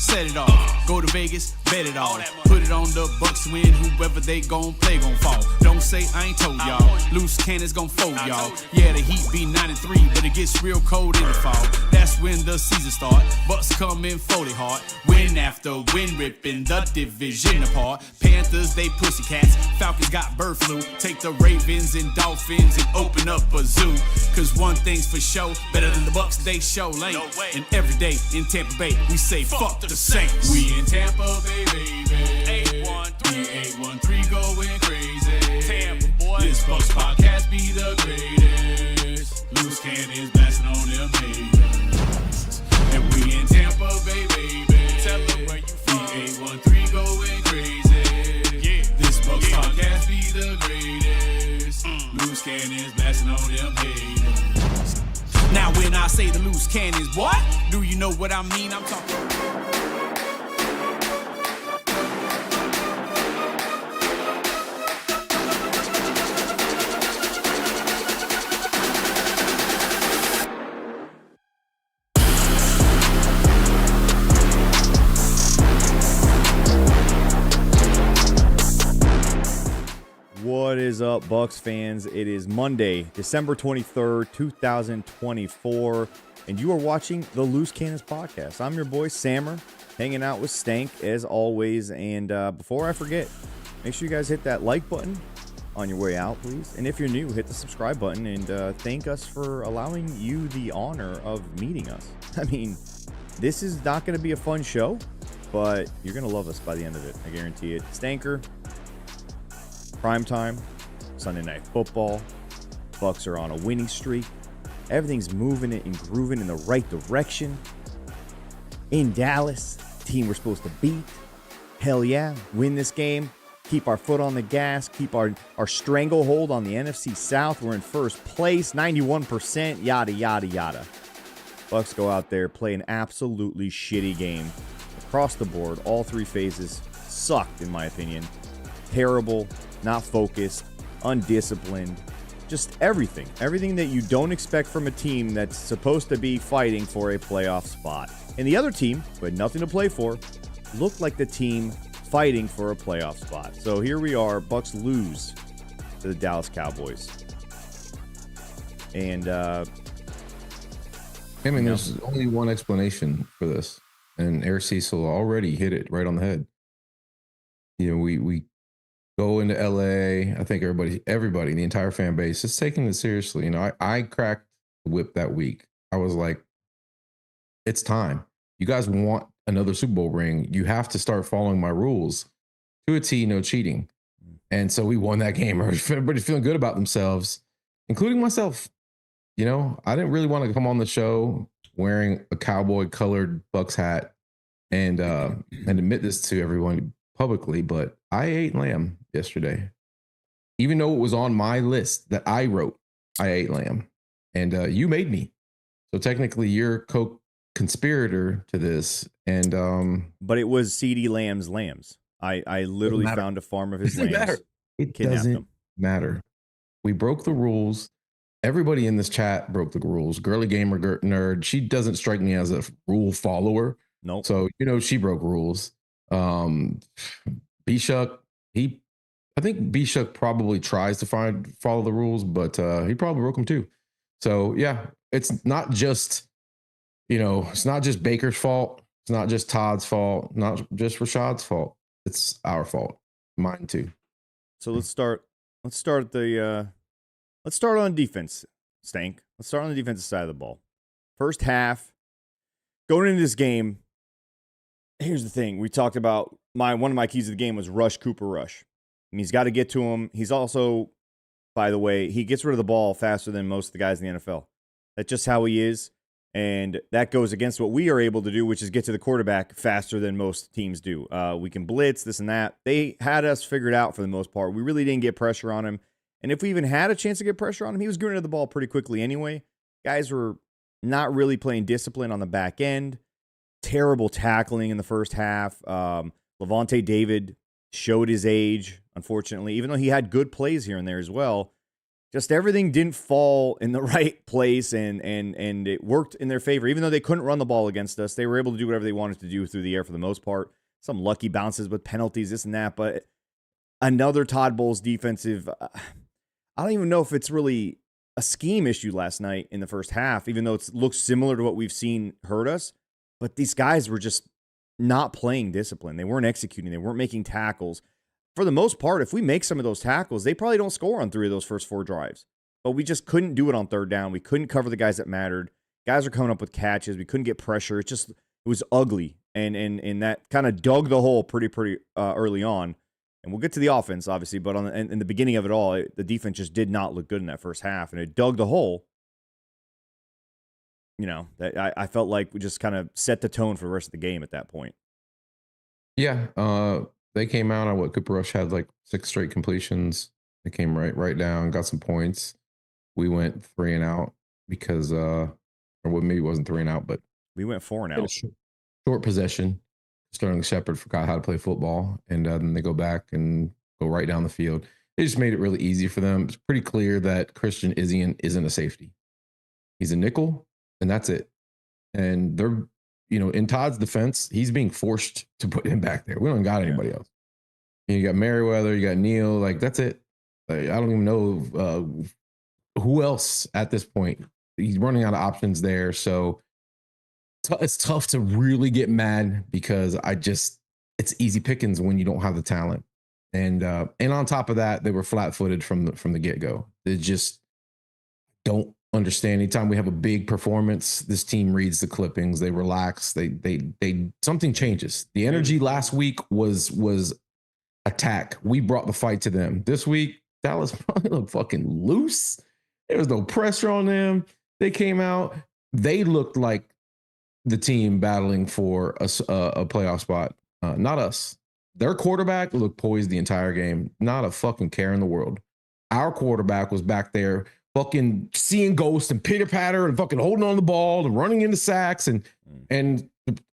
set it off. Go to Vegas, bet it all. Put it on the Bucs win, whoever they gon' play gon' fall. Don't say I ain't told y'all. Loose cannons gon' fold y'all. Yeah, the Heat be 9-3, but it gets real cold in the fall. That's when the season start. Bucs come in 40 hard. Win after win, ripping the division apart. Panthers, they pussycats. Falcons got bird flu. Take the Ravens and Dolphins and open up a zoo. Cause one thing's for sure, better than the Bucs, they show lane. And every day in Tampa Bay, we say fuck the Saints. We in Tampa Bay, baby. 813 going crazy. Tampa, boy. This Bucs podcast be the greatest. Loose cannons blasting on them haters. And we in Tampa Bay, baby. Tell them where you from. 813 going crazy. Yeah. This Bucs podcast be the greatest. Loose cannons blasting on them haters. Now when I say the loose cannons, what? Do you know what I mean? I'm talking. What is up, Bucs fans? It is Monday, December 23rd, 2024, and you are watching the Loose Cannons Podcast. I'm your boy, Sammer, hanging out with Stank, as always. And before I forget, make sure you guys hit that like button on your way out, please. And if you're new, hit the subscribe button and thank us for allowing you the honor of meeting us. I mean, this is not going to be a fun show, but you're going to love us by the end of it. I guarantee it. Stanker. Prime time, Sunday Night Football. Bucs are on a winning streak. Everything's moving and grooving in the right direction. In Dallas, team we're supposed to beat. Hell yeah, win this game. Keep our foot on the gas. Keep our stranglehold on the NFC South. We're in first place, 91%, yada, yada, yada. Bucs go out there, play an absolutely shitty game. Across the board, all three phases sucked, in my opinion. Terrible. Not focused, undisciplined, just everything. Everything that you don't expect from a team that's supposed to be fighting for a playoff spot. And the other team, who had nothing to play for, looked like the team fighting for a playoff spot. So here we are, Bucs lose to the Dallas Cowboys. And, I mean, there's only one explanation for this. And Eric Cecil already hit it right on the head. You know, we go into LA. I think everybody, the entire fan base is taking it seriously. You know, I cracked the whip that week. I was like, it's time. You guys want another Super Bowl ring. You have to start following my rules to a T, no cheating. And so we won that game. Everybody's feeling good about themselves, including myself. You know, I didn't really want to come on the show wearing a cowboy colored Bucs hat and admit this to everyone publicly, but I ate lamb yesterday. Even though it was on my list that I wrote, I ate lamb. And you made me. So technically you're co-conspirator to this. And but it was C.D. Lamb's lambs. I literally found a farm of his lambs. It doesn't matter. We broke the rules. Everybody in this chat broke the rules. Girly Gamer Nerd, she doesn't strike me as a rule follower. Nope. So, you know, she broke rules. B-Shuck, I think B-Shuck probably tries to follow the rules, but he probably broke them too. So yeah, it's not just, you know, it's not just Baker's fault. It's not just Todd's fault, not just Rashad's fault. It's our fault. Mine too. So let's start on defense, Stank. Let's start on the defensive side of the ball. First half, going into this game, here's the thing. We talked about one of my keys of the game was rush Cooper rush. I mean, he's got to get to him. He's also, by the way, he gets rid of the ball faster than most of the guys in the NFL. That's just how he is. And that goes against what we are able to do, which is get to the quarterback faster than most teams do. We can blitz, this and that. They had us figured out for the most part. We really didn't get pressure on him. And if we even had a chance to get pressure on him, he was getting rid of the ball pretty quickly anyway. Guys were not really playing discipline on the back end. Terrible tackling in the first half. Levante David showed his age, unfortunately, even though he had good plays here and there as well. just everything didn't fall in the right place, and it worked in their favor. Even though they couldn't run the ball against us, they were able to do whatever they wanted to do through the air for the most part. Some lucky bounces with penalties, this and that, but another Todd Bowles defensive. I don't even know if it's really a scheme issue last night in the first half, even though it looks similar to what we've seen hurt us. But these guys were just not playing discipline. They weren't executing. They weren't making tackles. For the most part, if we make some of those tackles, they probably don't score on 3 of those first 4 drives. But we just couldn't do it on third down. We couldn't cover the guys that mattered. Guys are coming up with catches. We couldn't get pressure. It was ugly. And that kind of dug the hole pretty early on. And we'll get to the offense, obviously, but in the beginning of it all, the defense just did not look good in that first half, and it dug the hole. I felt like we just kind of set the tone for the rest of the game at that point. Yeah, they came out on what Cooper Rush had like 6 straight completions. They came right down, got some points. We went 3 and out because, or maybe it wasn't 3 and out, but we went 4 and out. Short possession. Sterling Shepard forgot how to play football, and then they go back and go right down the field. They just made it really easy for them. It's pretty clear that Christian Izien isn't a safety. He's a nickel, and that's it. And they're, in Todd's defense, he's being forced to put him back there. We don't got anybody else. You got Merriweather, you got Neal, like that's it. Like, I don't even know who else at this point. He's running out of options there, so it's tough to really get mad because it's easy pickings when you don't have the talent. And on top of that, they were flat-footed from the get-go. They just don't understand. Anytime we have a big performance, this team reads the clippings, they relax, they something changes. The energy last week was attack. We brought the fight to them. This week, Dallas probably looked fucking loose. There was no pressure on them. They came out, they looked like the team battling for a playoff spot, not us. Their quarterback looked poised the entire game, not a fucking care in the world. Our quarterback was back there fucking seeing ghosts and pitter patter and fucking holding on the ball and running into sacks, and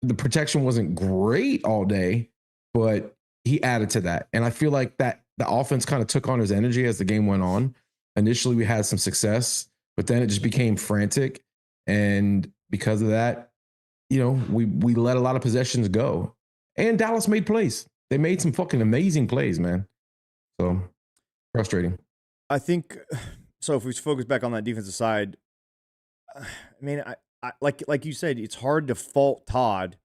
the protection wasn't great all day, but he added to that. And I feel like that the offense kind of took on his energy as the game went on. Initially we had some success, but then it just became frantic, and because of that, we let a lot of possessions go, and Dallas made plays. They made some fucking amazing plays, man. So frustrating. I think so. If we focus back on that defensive side, I mean, I like you said, it's hard to fault Todd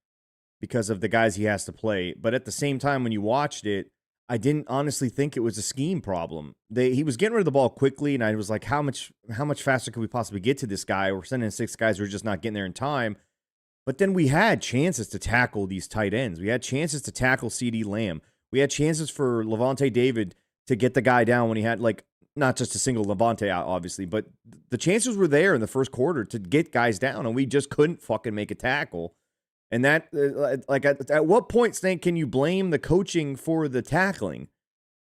because of the guys he has to play. But at the same time, when you watched it, I didn't honestly think it was a scheme problem. He was getting rid of the ball quickly, and I was like, how much faster could we possibly get to this guy? We're sending 6 guys who are just not getting there in time. But then we had chances to tackle these tight ends. We had chances to tackle CeeDee Lamb. We had chances for Levante David to get the guy down when he had, like, not just a single Levante out, obviously, but the chances were there in the first quarter to get guys down, and we just couldn't fucking make a tackle. And that, at what point, Stank, can you blame the coaching for the tackling?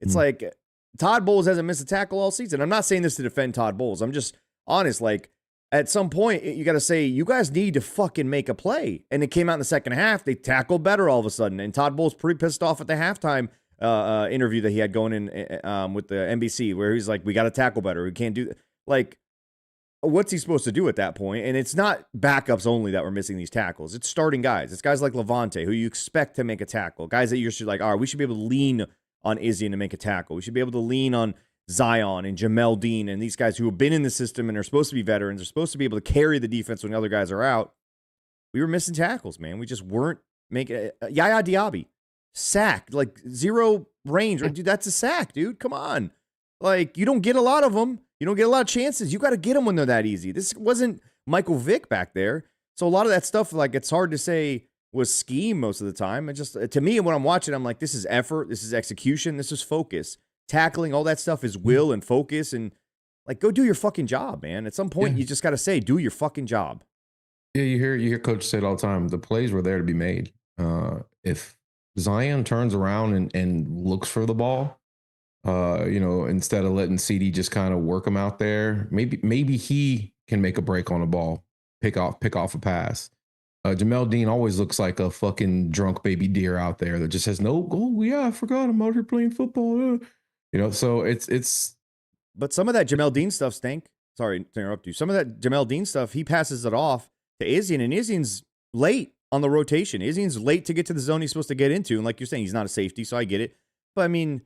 It's like Todd Bowles hasn't missed a tackle all season. I'm not saying this to defend Todd Bowles. I'm just honest, like, at some point, you got to say, you guys need to fucking make a play. And it came out in the second half. They tackled better all of a sudden. And Todd Bowles pretty pissed off at the halftime interview that he had going in with the NBC, where he's like, we got to tackle better. We can't do that. Like, what's he supposed to do at that point? And it's not backups only that were missing these tackles. It's starting guys. It's guys like Levante, who you expect to make a tackle. Guys that you're like, all right, we should be able to lean on Izzy to make a tackle. We should be able to lean on Zion and Jamel Dean and these guys who have been in the system and are supposed to be veterans, are supposed to be able to carry the defense when other guys are out. We were missing tackles, man. We just weren't making it. Yaya Diaby, sacked, like 0 range. Dude, that's a sack, dude. Come on. Like, you don't get a lot of them. You don't get a lot of chances. You got to get them when they're that easy. This wasn't Michael Vick back there. So a lot of that stuff, like, it's hard to say was scheme most of the time. It just, to me, when I'm watching, I'm like, this is effort. This is execution. This is focus. Tackling, all that stuff is will and focus, and like, go do your fucking job, man. At some point, you just got to say, do your fucking job. Yeah, you hear Coach say it all the time. The plays were there to be made. If Zion turns around and looks for the ball, instead of letting CD just kind of work him out there, maybe he can make a break on a ball, pick off a pass. Jamel Dean always looks like a fucking drunk baby deer out there that just has no goal. Yeah, I forgot I'm out here playing football. So it's But some of that Jamel Dean stuff, Stank. Sorry to interrupt you. Some of that Jamel Dean stuff, he passes it off to Izzy, and Izzy's late on the rotation. Izzy's late to get to the zone he's supposed to get into. And like you're saying, he's not a safety, so I get it. But I mean,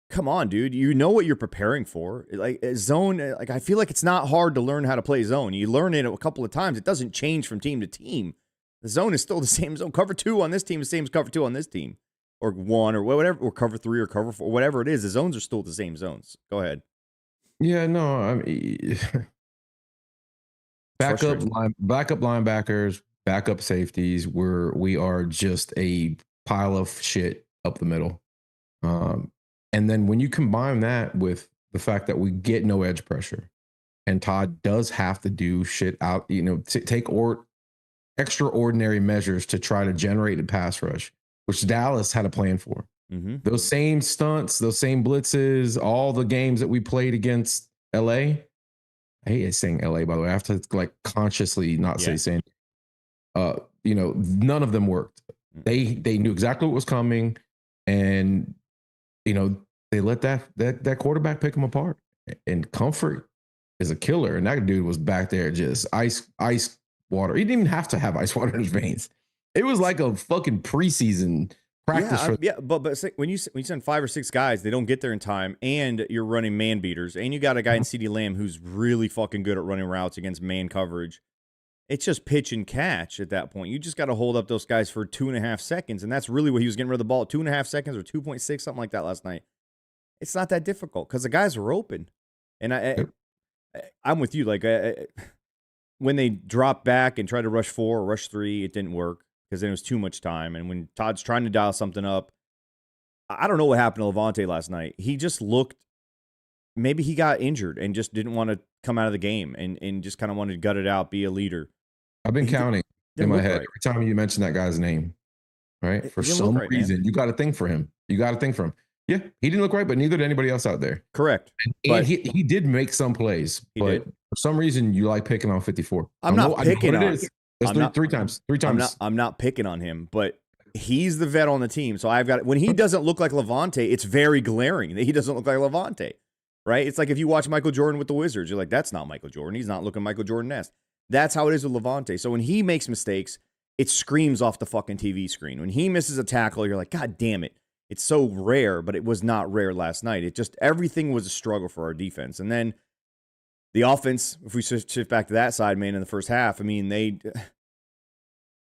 come on, dude. You know what you're preparing for. Like zone, like I feel like it's not hard to learn how to play zone. You learn it a couple of times. It doesn't change from team to team. The zone is still the same zone. Cover 2 on this team is the same as cover 2 on this team. Or 1 or whatever, or cover 3 or cover 4, whatever it is. The zones are still the same zones. Go ahead. Yeah, no, I mean, backup linebackers, backup safeties, we are just a pile of shit up the middle. And then when you combine that with the fact that we get no edge pressure, and Todd does have to do shit out, take extraordinary measures to try to generate a pass rush, which Dallas had a plan for. Mm-hmm. Those same stunts, those same blitzes, all the games that we played against LA. I hate saying LA, by the way. I have to consciously not say San. None of them worked. They knew exactly what was coming, and they let that quarterback pick them apart. And Comfort is a killer, and that dude was back there just ice water. He didn't even have to have ice water in his veins. It was like a fucking preseason practice. But when you send 5 or 6 guys, they don't get there in time, and you're running man beaters, and you got a guy in CeeDee Lamb who's really fucking good at running routes against man coverage. It's just pitch and catch at that point. You just got to hold up those guys for 2.5 seconds, and that's really what he was getting rid of the ball at 2.5 seconds or 2.6, something like that last night. It's not that difficult because the guys were open, and I'm with you. Like when they dropped back and tried to rush 4 or rush 3, it didn't work. Because then it was too much time. And when Todd's trying to dial something up, I don't know what happened to Levante last night. He just looked, maybe he got injured and just didn't want to come out of the game and just kind of wanted to gut it out, be a leader. I've been counting in my head every time you mention that guy's name, right? For some reason, you got to think for him. Yeah, he didn't look right, but neither did anybody else out there. Correct. And he did make some plays, but for some reason, you like picking on 54. I'm not picking on it. That's three times. I'm not picking on him, but he's the vet on the team. So when he doesn't look like Levante, it's very glaring that he doesn't look like Levante, right? It's like if you watch Michael Jordan with the Wizards, you're like, that's not Michael Jordan. He's not looking Michael Jordan-esque. That's how it is with Levante. So when he makes mistakes, it screams off the fucking TV screen. When he misses a tackle, you're like, God damn it. It's so rare, but it was not rare last night. It just, everything was a struggle for our defense. And then the offense, if we shift back to that side, man, in the first half, I mean,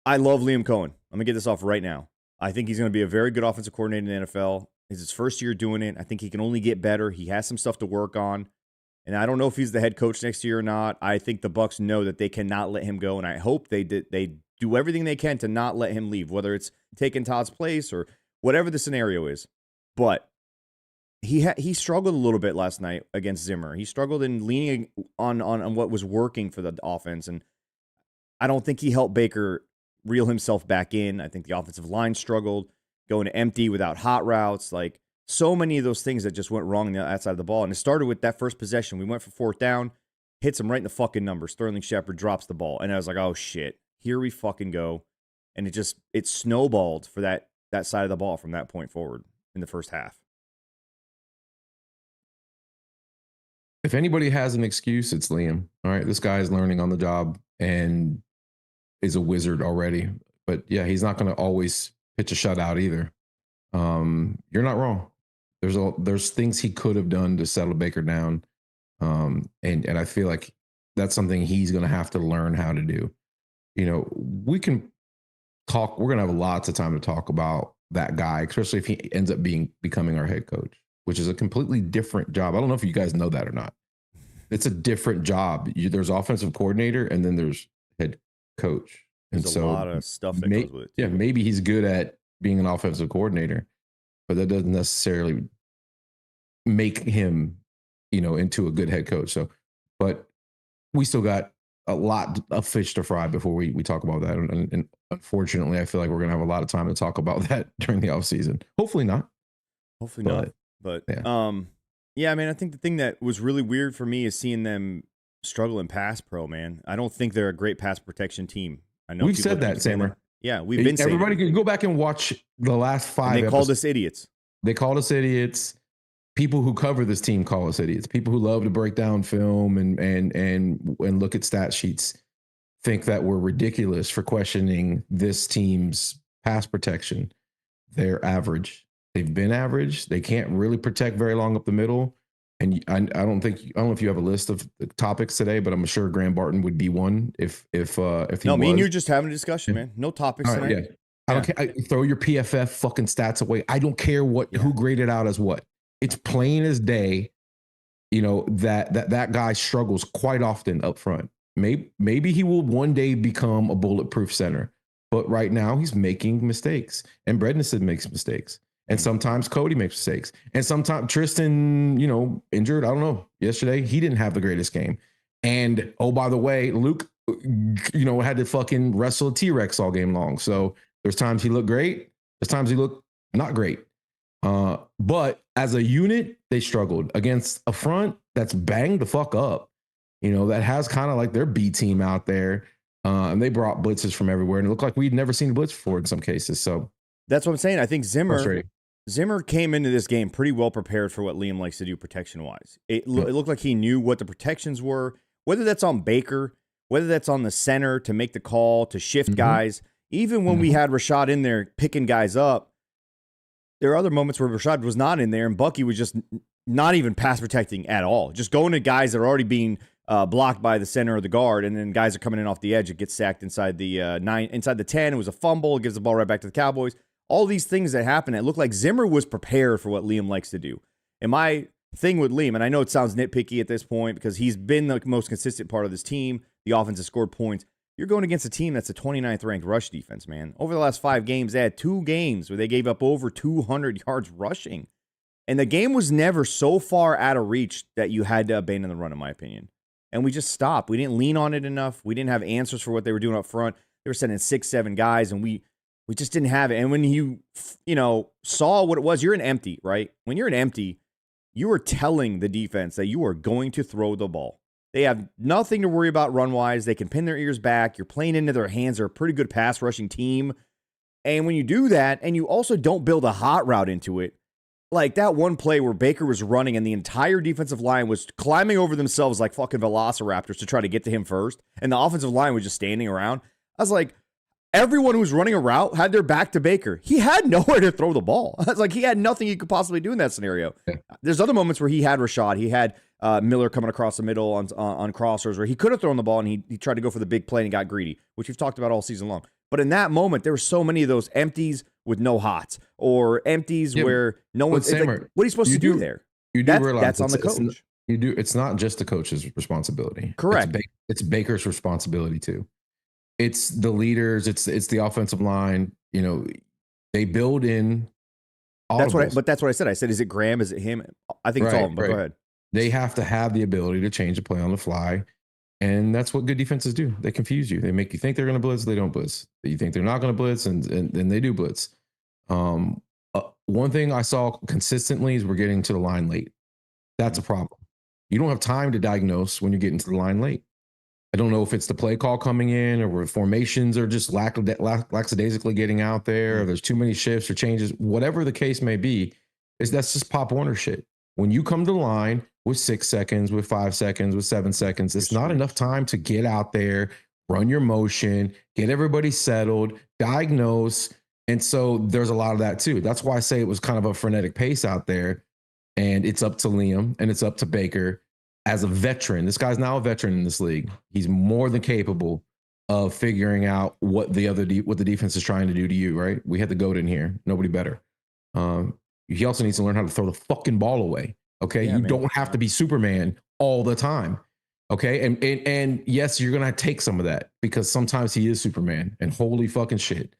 I love Liam Cohen. I'm going to get this off right now. I think he's going to be a very good offensive coordinator in the NFL. It's his first year doing it. I think he can only get better. He has some stuff to work on. And I don't know if he's the head coach next year or not. I think the Bucs know that they cannot let him go, and I hope they do everything they can to not let him leave, whether it's taking Todd's place or whatever the scenario is. But he struggled a little bit last night against Zimmer. He struggled in leaning on what was working for the offense, and I don't think he helped Baker reel himself back in. I think the offensive line struggled, going empty without hot routes, like so many of those things that just went wrong on the outside of the ball. And it started with that first possession. We went for 4th down, hits him right in the fucking number. Sterling Shepard drops the ball. And I was like, oh shit, here we fucking go. And it snowballed for that side of the ball from that point forward in the first half. If anybody has an excuse, it's Liam. All right, this guy is learning on the job and is a wizard already. But yeah, he's not going to always pitch a shutout either. You're not wrong. There's things he could have done to settle Baker down. And I feel like that's something he's going to have to learn how to do. We can talk. We're going to have lots of time to talk about that guy, especially if he ends up becoming our head coach, which is a completely different job. I don't know if you guys know that or not. It's a different job. There's offensive coordinator and then there's head coach. And There's so a lot of stuff that goes with it. Yeah, maybe he's good at being an offensive coordinator, but that doesn't necessarily make him, into a good head coach. So, but we still got a lot of fish to fry before we talk about that. And unfortunately, I feel like we're going to have a lot of time to talk about that during the offseason. Hopefully not. But yeah, I mean, I think the thing that was really weird for me is seeing them struggle in pass pro, man. I don't think they're a great pass protection team. I know we've said that, Sammer. Yeah, we've been saying everybody can go back and watch the last 5. And they called us idiots. They called us idiots. people who cover this team call us idiots. People who love to break down film and look at stat sheets think that we're ridiculous for questioning this team's pass protection. They're average. They've been average. They can't really protect very long up the middle. And I don't know if you have a list of topics today, but I'm sure Graham Barton would be one if he No, me was. and you just having a discussion, man. No topics tonight. Yeah. I don't care. Throw your PFF fucking stats away. I don't care who graded out as what. It's plain as day, that guy struggles quite often up front. Maybe he will one day become a bulletproof center, but right now he's making mistakes, and Bredesen makes mistakes. And sometimes Cody makes mistakes. And sometimes Tristan, injured. I don't know. Yesterday, he didn't have the greatest game. And, oh, by the way, Luke, had to fucking wrestle a T-Rex all game long. So there's times he looked great. There's times he looked not great. But as a unit, they struggled against a front that's banged the fuck up. That has kind of like their B team out there. And they brought blitzes from everywhere. And it looked like we'd never seen a blitz before in some cases. So that's what I'm saying. I think Zimmer came into this game pretty well prepared for what Liam likes to do protection-wise. It looked like he knew what the protections were, whether that's on Baker, whether that's on the center to make the call, to shift guys. Even when we had Rashad in there picking guys up, there are other moments where Rashad was not in there and Bucky was just not even pass protecting at all. Just going to guys that are already being blocked by the center or the guard, and then guys are coming in off the edge. It gets sacked inside the inside the 10. It was a fumble. It gives the ball right back to the Cowboys. All these things that happen, it looked like Zimmer was prepared for what Liam likes to do. And my thing with Liam, and I know it sounds nitpicky at this point because he's been the most consistent part of this team. The offense has scored points. You're going against a team that's a 29th ranked rush defense, man. Over the last 5 games, they had 2 games where they gave up over 200 yards rushing. And the game was never so far out of reach that you had to abandon the run, in my opinion. And we just stopped. We didn't lean on it enough. We didn't have answers for what they were doing up front. They were sending 6, 7 guys, and we just didn't have it. And when you saw what it was, you're an empty, right? When you're an empty, you are telling the defense that you are going to throw the ball. They have nothing to worry about run-wise. They can pin their ears back. You're playing into their hands. They're a pretty good pass-rushing team. And when you do that, and you also don't build a hot route into it, like that one play where Baker was running and the entire defensive line was climbing over themselves like fucking velociraptors to try to get to him first, and the offensive line was just standing around. I was like, everyone who was running a route had their back to Baker. He had nowhere to throw the ball. It's like he had nothing he could possibly do in that scenario. Yeah. There's other moments where he had Rashad. He had Miller coming across the middle on crossers where he could have thrown the ball and he tried to go for the big play and he got greedy, which we've talked about all season long. But in that moment, there were so many of those empties with no hots or empties where no one's like, what are you supposed to do there? You do realize that's on the coach. It's not just the coach's responsibility. Correct. It's Baker's responsibility too. It's the leaders. It's the offensive line. They build in. That's what I said. I said, is it Graham? Is it him? I think it's all of them. But go ahead. They have to have the ability to change a play on the fly, and that's what good defenses do. They confuse you. They make you think they're going to blitz. They don't blitz. You think they're not going to blitz, and they do blitz. One thing I saw consistently is we're getting to the line late. That's a problem. You don't have time to diagnose when you're getting to the line late. I don't know if it's the play call coming in or where formations are just lackadaisically getting out there, or there's too many shifts or changes, whatever the case may be. That's just Pop Warner shit. When you come to the line with 6 seconds, with 5 seconds, with 7 seconds, it's not enough time to get out there, run your motion, get everybody settled, diagnose. And so there's a lot of that too. That's why I say it was kind of a frenetic pace out there. And it's up to Liam and it's up to Baker as a veteran. This guy's now a veteran in this league. He's more than capable of figuring out what the defense is trying to do to you, right? We had the GOAT in here. Nobody better. He also needs to learn how to throw the fucking ball away. Okay. Yeah, you don't have to be Superman all the time. Okay. And yes, you're going to take some of that because sometimes he is Superman, and holy fucking shit.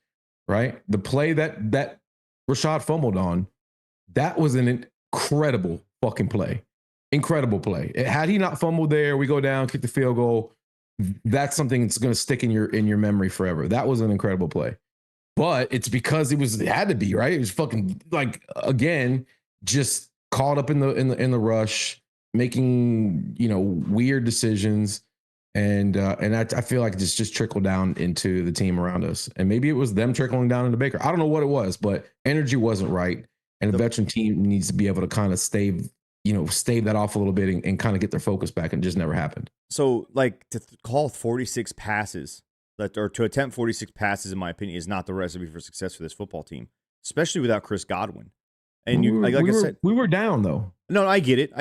Right. The play that Rashad fumbled on, that was an incredible fucking play. Incredible play. Had he not fumbled there, we go down, kick the field goal. That's something that's going to stick in your memory forever. That was an incredible play. But it's because it had to be, right? It was fucking like, again, just caught up in the rush, making, weird decisions. And I feel like it's just trickled down into the team around us. And maybe it was them trickling down into Baker. I don't know what it was, but energy wasn't right. And the veteran team needs to be able to kind of stave that off a little bit and kind of get their focus back, and it just never happened. So, like, to call 46 passes, or to attempt 46 passes, in my opinion, is not the recipe for success for this football team, especially without Chris Godwin. And I said, we were down though. No, I get it.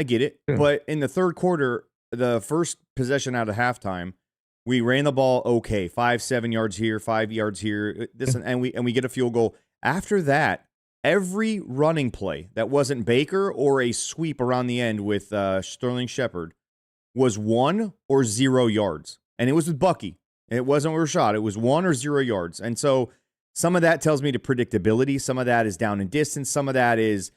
Yeah. But in the third quarter, the first possession out of halftime, we ran the ball okay, 5-7 yards here, 5 yards here, and we get a field goal. After that, every running play that wasn't Baker or a sweep around the end with Sterling Shepard was 1 or 0 yards, and it was with Bucky. It wasn't Rashad. It was 1 or 0 yards, and so some of that tells me to predictability. Some of that is down in distance. Some of that is,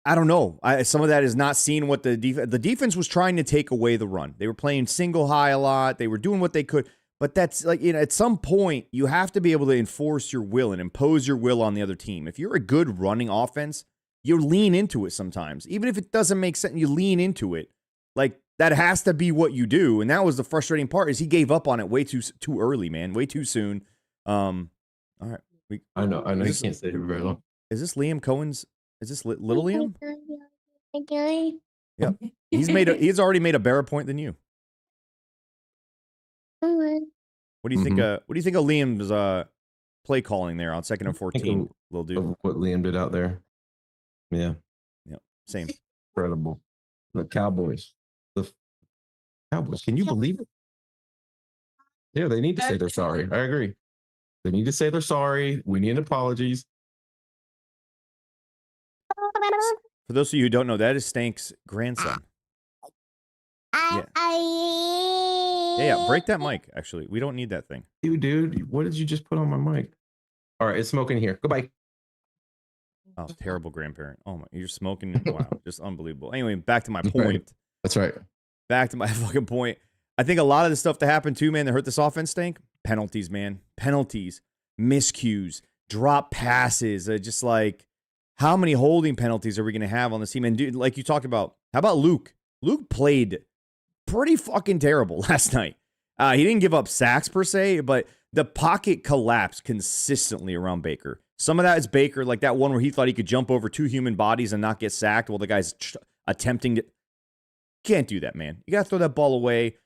I don't know. Some of that is not seeing what the defense was trying to take away the run. They were playing single high a lot. They were doing what they could. But that's like, at some point, you have to be able to enforce your will and impose your will on the other team. If you're a good running offense, you lean into it sometimes. Even if it doesn't make sense, you lean into it. Like, that has to be what you do. And that was the frustrating part, is he gave up on it way too early, man. Way too soon. All right. I know you can't stay here very long. Is this Liam Cohen's? Is this little Liam? Yep. He's already made a better point than you. What do you think? What do you think of Liam's play calling there on 2nd and 14, little dude? What Liam did out there. Yeah. Same. Incredible. The Cowboys. Can you believe it? Yeah, they need to say they're sorry. I agree. They need to say they're sorry. We need apologies. For those of you who don't know, that is Stank's grandson. Yeah. Break that mic, actually. We don't need that thing. Dude, what did you just put on my mic? All right, it's smoking here. Goodbye. Oh, terrible grandparent. Oh, my. You're smoking. Wow. Just unbelievable. Anyway, back to my point. Right. That's right. Back to my fucking point. I think a lot of the stuff that happened too, man, that hurt this offense, Stank. Penalties, man. Penalties. Miscues. Drop passes. Just like, how many holding penalties are we going to have on this team? And dude, like you talked about, how about Luke? Luke played pretty fucking terrible last night. He didn't give up sacks per se, but the pocket collapsed consistently around Baker. Some of that is Baker, like that one where he thought he could jump over 2 human bodies and not get sacked while the guy's attempting to. Can't do that, man. You got to throw that ball away.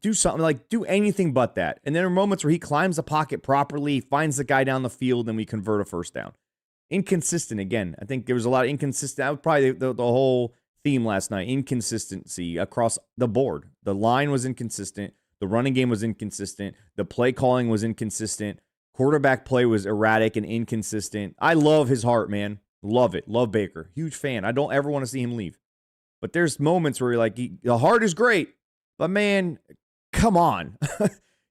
Do something, like do anything but that. And there are moments where he climbs the pocket properly, finds the guy down the field, and we convert a first down. Inconsistent again. I think there was a lot of inconsistent. That was probably the whole theme last night. Inconsistency across the board. The line was inconsistent. The running game was inconsistent. The play calling was inconsistent. Quarterback play was erratic and inconsistent. I love his heart, man. Love it. Love Baker. Huge fan. I don't ever want to see him leave. But there's moments where you're like, the heart is great, but man, come on.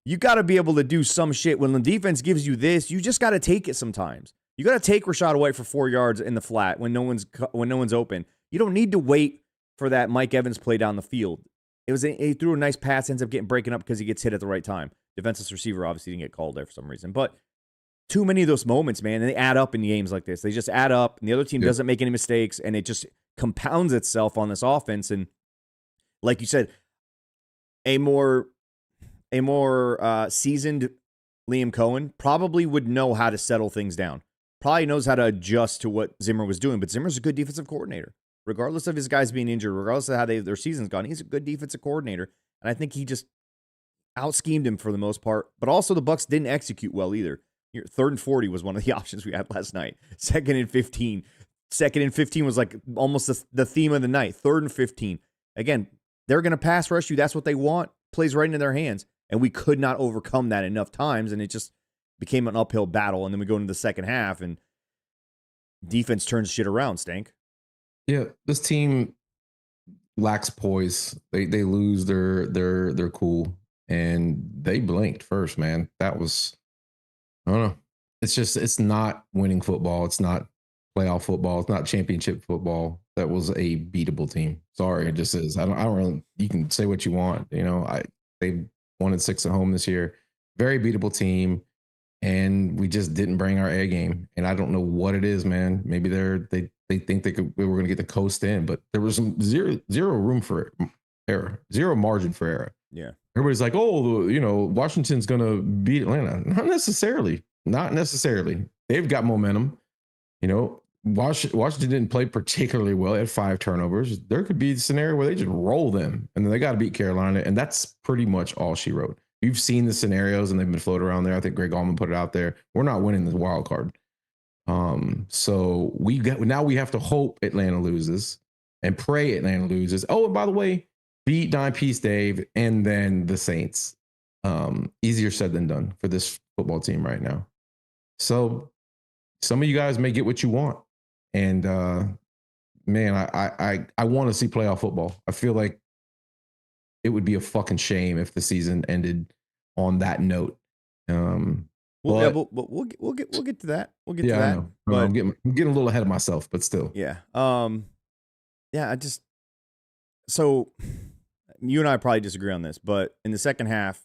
You got to be able to do some shit. When the defense gives you this, you just got to take it sometimes. You got to take Rashad White for 4 yards in the flat when no one's open. You don't need to wait for that Mike Evans play down the field. He threw a nice pass, ends up breaking up because he gets hit at the right time. Defensive receiver obviously didn't get called there for some reason. But too many of those moments, man, and they add up in games like this. They just add up, and the other team doesn't make any mistakes, and it just compounds itself on this offense. And like you said, a more seasoned Liam Cohen probably would know how to settle things down. Probably knows how to adjust to what Zimmer was doing. But Zimmer's a good defensive coordinator. Regardless of his guys being injured, regardless of how their season's gone, he's a good defensive coordinator. And I think he just out-schemed him for the most part. But also the Bucs didn't execute well either. 3rd and 40 was one of the options we had last night. 2nd and 15. 2nd and 15 was like almost the theme of the night. 3rd and 15. Again, they're going to pass rush you. That's what they want. Plays right into their hands. And we could not overcome that enough times. And it just became an uphill battle. And then we go into the second half and defense turns shit around, Stank. Yeah, this team lacks poise. They lose their cool. And they blinked first, man. That was, I don't know. It's not winning football. It's not playoff football. It's not championship football. That was a beatable team. Sorry, it just is. I don't really, you can say what you want. They wanted 6 at home this year. Very beatable team. And we just didn't bring our A game. And I don't know what it is, man. Maybe they think we were going to get the coast in, but there was some zero room for error, zero margin for error. Yeah. Everybody's like, Washington's going to beat Atlanta. Not necessarily. They've got momentum. Washington didn't play particularly well. They had 5 turnovers. There could be a scenario where they just roll them, and then they got to beat Carolina, and that's pretty much all she wrote. You've seen the scenarios, and they've been floated around there. I think Greg Allman put it out there. We're not winning the wild card. So we have to hope Atlanta loses and pray Atlanta loses. Oh, and by the way, beat 9-piece Dave and then the Saints. Easier said than done for this football team right now. So some of you guys may get what you want. And man, I want to see playoff football. I feel like it would be a fucking shame if the season ended on that note. We'll get to that. We'll get to that. I know. But I'm getting a little ahead of myself, but still. Yeah. So you and I probably disagree on this, but in the second half,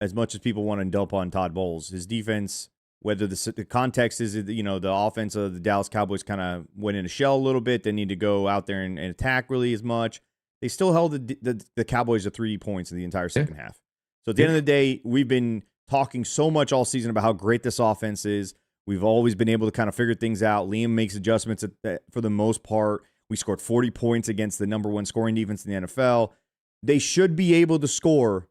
as much as people want to dump on Todd Bowles, his defense, whether the context is, the offense of the Dallas Cowboys kind of went in a shell a little bit. They need to go out there and attack really as much. They still held the Cowboys to 3 points in the entire second half. So at the end of the day, we've been talking so much all season about how great this offense is. We've always been able to kind of figure things out. Liam makes adjustments for the most part. We scored 40 points against the number 1 scoring defense in the NFL. They should be able to score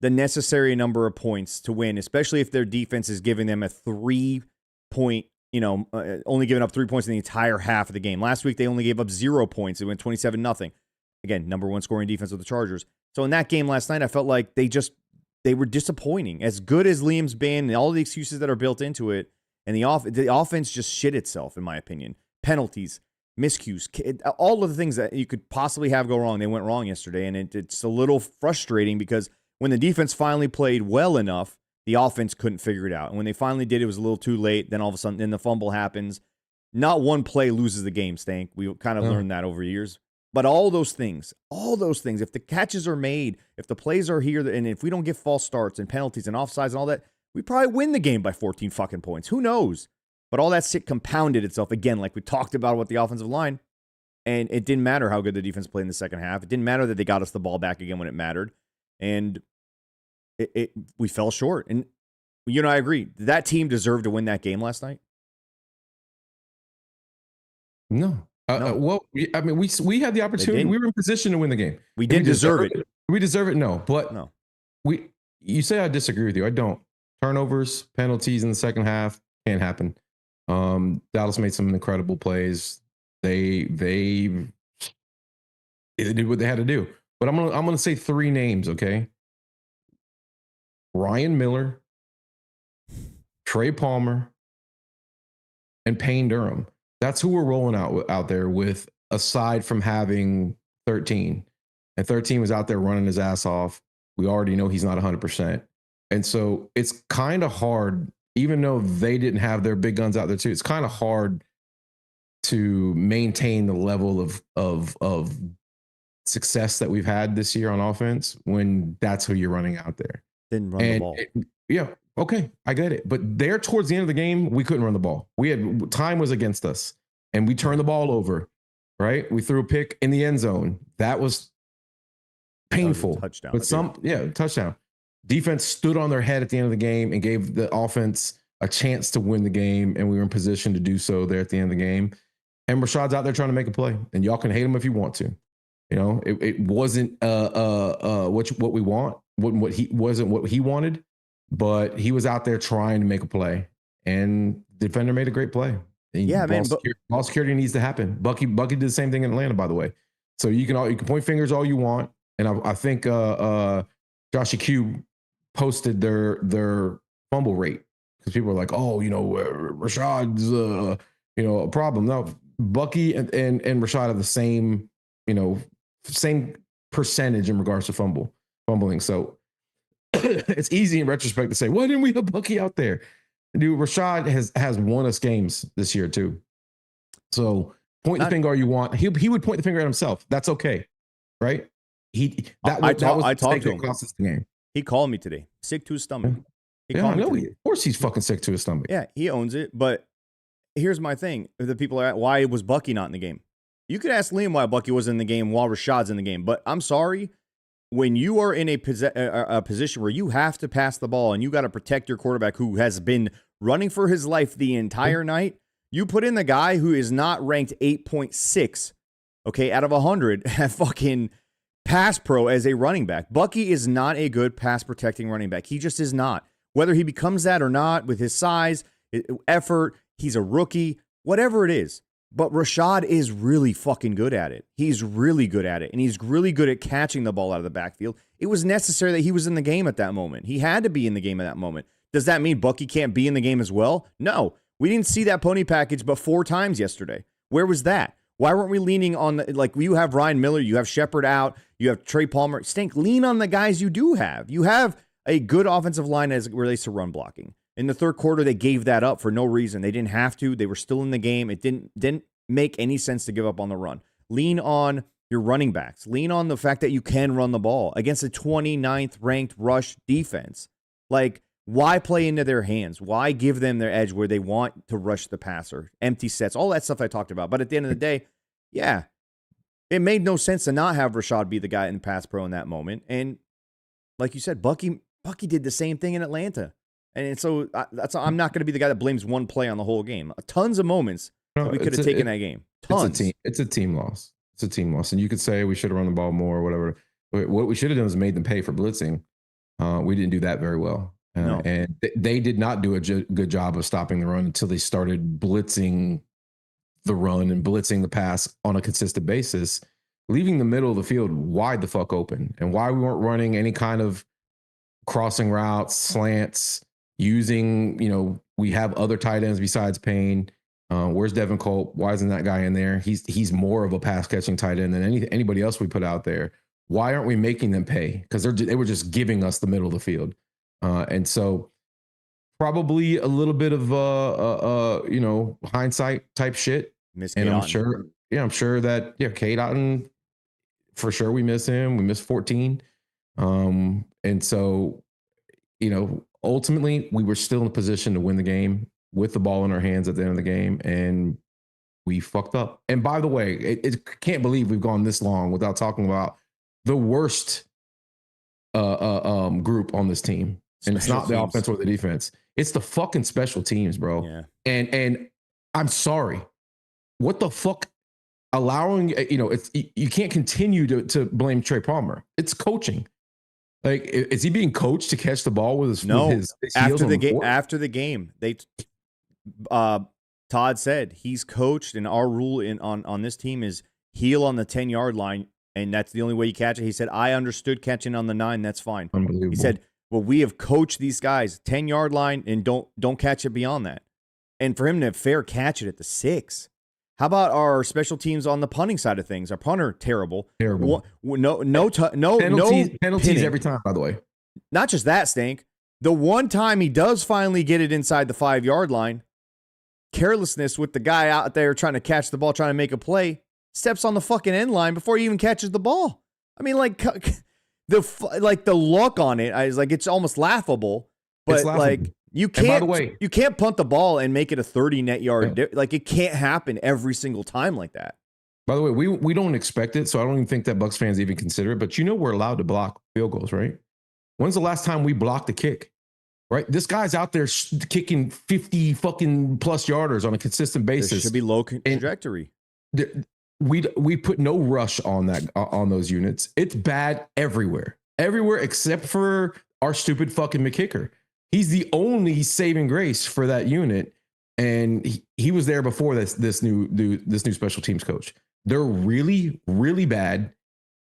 the necessary number of points to win, especially if their defense is giving them a 3-point, only giving up 3 points in the entire half of the game. Last week, they only gave up 0 points. It went 27-0. Again, number 1 scoring defense of the Chargers. So in that game last night, I felt like they were disappointing. As good as Liam's been and all the excuses that are built into it, and the offense just shit itself, in my opinion. Penalties, miscues, all of the things that you could possibly have go wrong, they went wrong yesterday, and it's a little frustrating because when the defense finally played well enough, the offense couldn't figure it out. And when they finally did, it was a little too late. Then all of a sudden, then the fumble happens. Not one play loses the game, Stank. We kind of learned that over years. But all those things, if the catches are made, if the plays are here, and if we don't get false starts and penalties and offsides and all that, we probably win the game by 14 fucking points. Who knows? But all that shit compounded itself again, like we talked about with the offensive line. And it didn't matter how good the defense played in the second half. It didn't matter that they got us the ball back again when it mattered. And we fell short. And I agree. That team deserved to win that game last night. No. No. Well, I mean, we had the opportunity. We were in position to win the game. We didn't deserve it. We deserve it. No, but no. You say I disagree with you. I don't. Turnovers, penalties in the second half can't happen. Dallas made some incredible plays. They did what they had to do. But I'm gonna say 3 names. Okay. Ryan Miller, Trey Palmer, and Payne Durham. That's who we're rolling out there with, aside from having 13. And 13 was out there running his ass off. We already know he's not 100%. And so it's kind of hard, even though they didn't have their big guns out there too, it's kind of hard to maintain the level of success that we've had this year on offense when that's who you're running out there. Didn't run the ball. Yeah. Okay. I get it. But there towards the end of the game, we couldn't run the ball. Time was against us and we turned the ball over, right? We threw a pick in the end zone. That was painful. That was a touchdown. But touchdown. Defense stood on their head at the end of the game and gave the offense a chance to win the game. And we were in position to do so there at the end of the game. And Rashad's out there trying to make a play, and y'all can hate him if you want to. It wasn't what we want. What he wanted, but he was out there trying to make a play, and the defender made a great play. Ball security needs to happen. Bucky did the same thing in Atlanta, by the way. So you can point fingers all you want, and I think Josh Q posted their fumble rate because people were like, oh, Rashad's a problem. No, Bucky and Rashad have the same percentage in regards to fumbling. So it's easy in retrospect to say, why didn't we have Bucky out there? Dude, Rashad has won us games this year too. So point the finger all you want. He would point the finger at himself. That's okay, right? I talked to him. Cost us the game. He called me today, sick to his stomach. I know. Of course, he's fucking sick to his stomach. Yeah, he owns it. But here's my thing: the people are at, why was Bucky not in the game? You could ask Liam why Bucky was in the game while Rashad's in the game. But I'm sorry, when you are in a position where you have to pass the ball and you got to protect your quarterback who has been running for his life the entire night, You put in the guy who is not ranked 8.6, okay, out of 100 at fucking pass pro as a running back. Bucky is not a good pass protecting running back. He just is not. Whether he becomes that or not with his size, effort, he's a rookie, whatever it is. But Rashad is really fucking good at it. He's really good at it. And he's really good at catching the ball out of the backfield. It was necessary that he was in the game at that moment. He had to be in the game at that moment. Does that mean Bucky can't be in the game as well? No. We didn't see that pony package but 4 times yesterday. Where was that? Why weren't we leaning on, you have Ryan Miller, you have Shepard out, you have Trey Palmer. Stank, lean on the guys you do have. You have a good offensive line as it relates to run blocking. In the third quarter, they gave that up for no reason. They didn't have to. They were still in the game. It didn't make any sense to give up on the run. Lean on your running backs. Lean on the fact that you can run the ball against a 29th ranked rush defense. Why play into their hands? Why give them their edge where they want to rush the passer? Empty sets, all that stuff I talked about. But at the end of the day, yeah, it made no sense to not have Rashad be the guy in the pass pro in that moment. And like you said, Bucky did the same thing in Atlanta. And so I'm not going to be the guy that blames one play on the whole game. Tons of moments that we could have taken that game. Tons. It's a team loss. It's a team loss. And you could say we should have run the ball more or whatever. But what we should have done was made them pay for blitzing. We didn't do that very well. No. And they did not do a good job of stopping the run until they started blitzing the run and blitzing the pass on a consistent basis, leaving the middle of the field wide the fuck open. And why we weren't running any kind of crossing routes, slants, using, we have other tight ends besides Payne. Where's Devin Colt? Why isn't that guy in there? He's more of a pass catching tight end than anybody else we put out there. Why aren't we making them pay? Because they were just giving us the middle of the field. And so probably a little bit of hindsight type shit. And I'm sure that Cade Otton, for sure we miss him. We miss 14. And so, ultimately we were still in a position to win the game with the ball in our hands at the end of the game, and we fucked up. And by the way, it can't believe we've gone this long without talking about the worst group on this team. And it's not the offense or the defense. It's the fucking special teams, bro. Yeah. And I'm sorry. What the fuck? Allowing, you can't continue to blame Trey Palmer. It's coaching. Is he being coached to catch the ball with his heels after the game? After the game, Todd said he's coached, and our rule on this team is heel on the 10-yard line, and that's the only way you catch it. He said, I understood catching on the 9. That's fine. Unbelievable. He said, well, we have coached these guys 10-yard line and don't catch it beyond that. And for him to fair catch it at the 6. How about our special teams on the punting side of things? Our punter, terrible. Terrible. No penalties every time, by the way. Not just that, Stank. The one time he does finally get it inside the 5-yard line, carelessness with the guy out there trying to catch the ball, trying to make a play, steps on the fucking end line before he even catches the ball. I mean, the look on it, it's almost laughable. But you can't punt the ball and make it a 30 net yard. Yeah. It can't happen every single time like that. By the way, we don't expect it, so I don't even think that Bucs fans even consider it. But we're allowed to block field goals, right? When's the last time we blocked a kick? Right, this guy's out there kicking 50 fucking plus yarders on a consistent basis. There should be low trajectory. We put no rush on those units. It's bad everywhere except for our stupid fucking McKicker. He's the only saving grace for that unit, and he was there before this new special teams coach. They're really, really bad,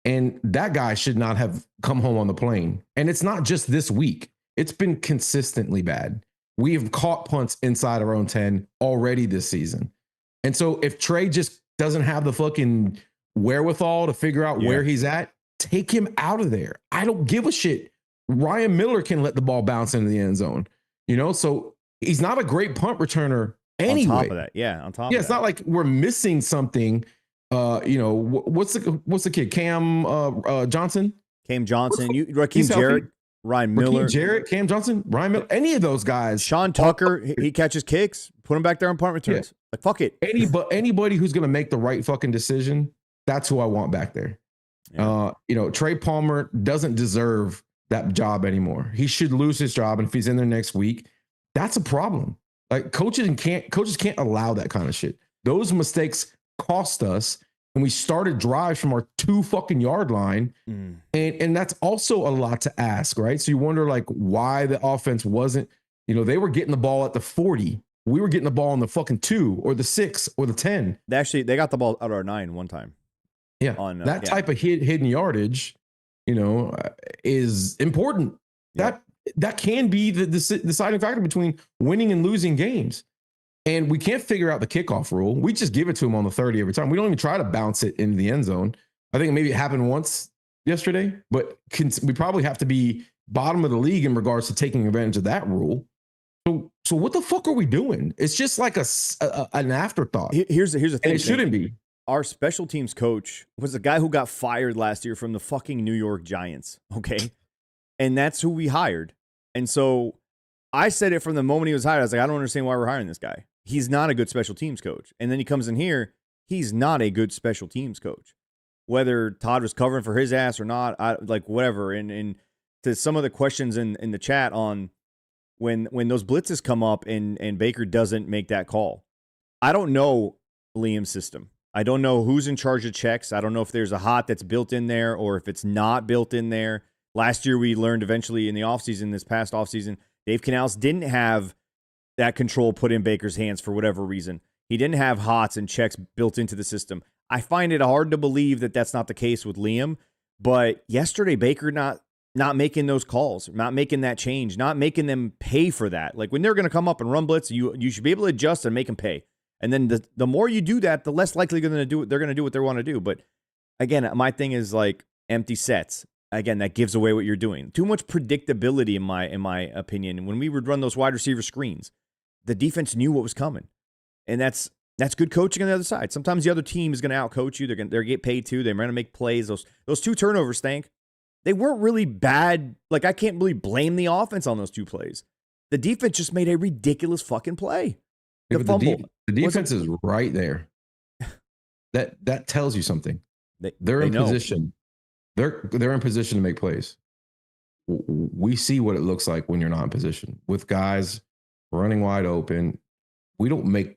and that guy should not have come home on the plane. And it's not just this week. It's been consistently bad. We have caught punts inside our own 10 already this season. And so if Trey just doesn't have the fucking wherewithal to figure out where he's at, take him out of there. I don't give a shit. Ryan Miller can let the ball bounce into the end zone, so he's not a great punt returner anyway. On top of that. Yeah. On top of that. It's not like we're missing something. What's the kid? Cam Johnson? Cam Johnson. Raheem Jarrett. Ryan Miller. Jarrett, Cam Johnson, Ryan Miller, any of those guys. Sean Tucker, he catches kicks, put him back there on punt returns. Yeah. Fuck it. Anybody who's going to make the right fucking decision, that's who I want back there. Yeah. Trey Palmer doesn't deserve that job anymore. He should lose his job. And if he's in there next week, that's a problem. Like coaches can't allow that kind of shit. Those mistakes cost us, and we started drives from our 2 fucking yard line. And that's also a lot to ask, right? So you wonder like why the offense wasn't, they were getting the ball at the 40. We were getting the ball on the fucking 2 or the 6 or the 10. They got the ball out of our 9 one time. Yeah. Type of hidden yardage, is important. Yeah. That can be the deciding factor between winning and losing games. And we can't figure out the kickoff rule. We just give it to him on the 30 every time. We don't even try to bounce it into the end zone. I think maybe it happened once yesterday, but we probably have to be bottom of the league in regards to taking advantage of that rule. So what the fuck are we doing? It's just like an afterthought. Here's the thing. And it shouldn't be. Our special teams coach was the guy who got fired last year from the fucking New York Giants. Okay. And that's who we hired. And so I said it from the moment he was hired. I was like, I don't understand why we're hiring this guy. He's not a good special teams coach. And then he comes in here. He's not a good special teams coach. Whether Todd was covering for his ass or not, whatever. And to some of the questions in the chat on when those blitzes come up and Baker doesn't make that call. I don't know Liam's system. I don't know who's in charge of checks. I don't know if there's a hot that's built in there or if it's not built in there. Last year, we learned eventually in the offseason, this past offseason, Dave Canales didn't have that control put in Baker's hands for whatever reason. He didn't have hots and checks built into the system. I find it hard to believe that that's not the case with Liam. But yesterday, Baker not making those calls, not making that change, not making them pay for that. Like when they're going to come up and run blitz, you should be able to adjust and make them pay. And then the more you do that, the less likely they're going to do what they want to do. But again, my thing is like empty sets. Again, that gives away what you're doing. Too much predictability in my opinion. When we would run those wide receiver screens, the defense knew what was coming, and that's good coaching on the other side. Sometimes the other team is going to outcoach you. They're going to get paid too. They're going to make plays. Those 2 turnovers, Stank, they weren't really bad. Like I can't really blame the offense on those 2 plays. The defense just made a ridiculous fucking play. The fumble. The defense is right there. That tells you something. They're in position. They're in position to make plays. We see what it looks like when you're not in position with guys running wide open. We don't make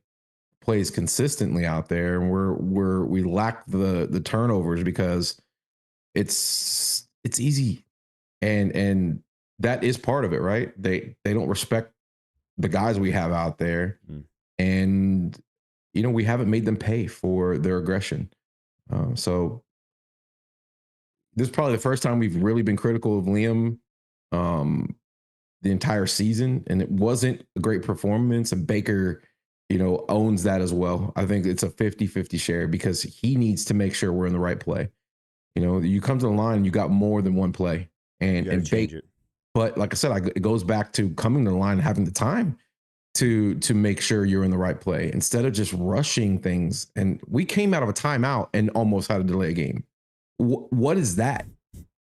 plays consistently out there, and we lack the turnovers because it's easy, and that is part of it, right? They don't respect the guys we have out there. And, we haven't made them pay for their aggression. So this is probably the first time we've really been critical of Liam the entire season. And it wasn't a great performance. And Baker, owns that as well. I think it's a 50-50 share because he needs to make sure we're in the right play. You come to the line, you got more than one play. And Baker. But like I said, it goes back to coming to the line and having the time to make sure you're in the right play instead of just rushing things. And we came out of a timeout and almost had to delay a game. What is that?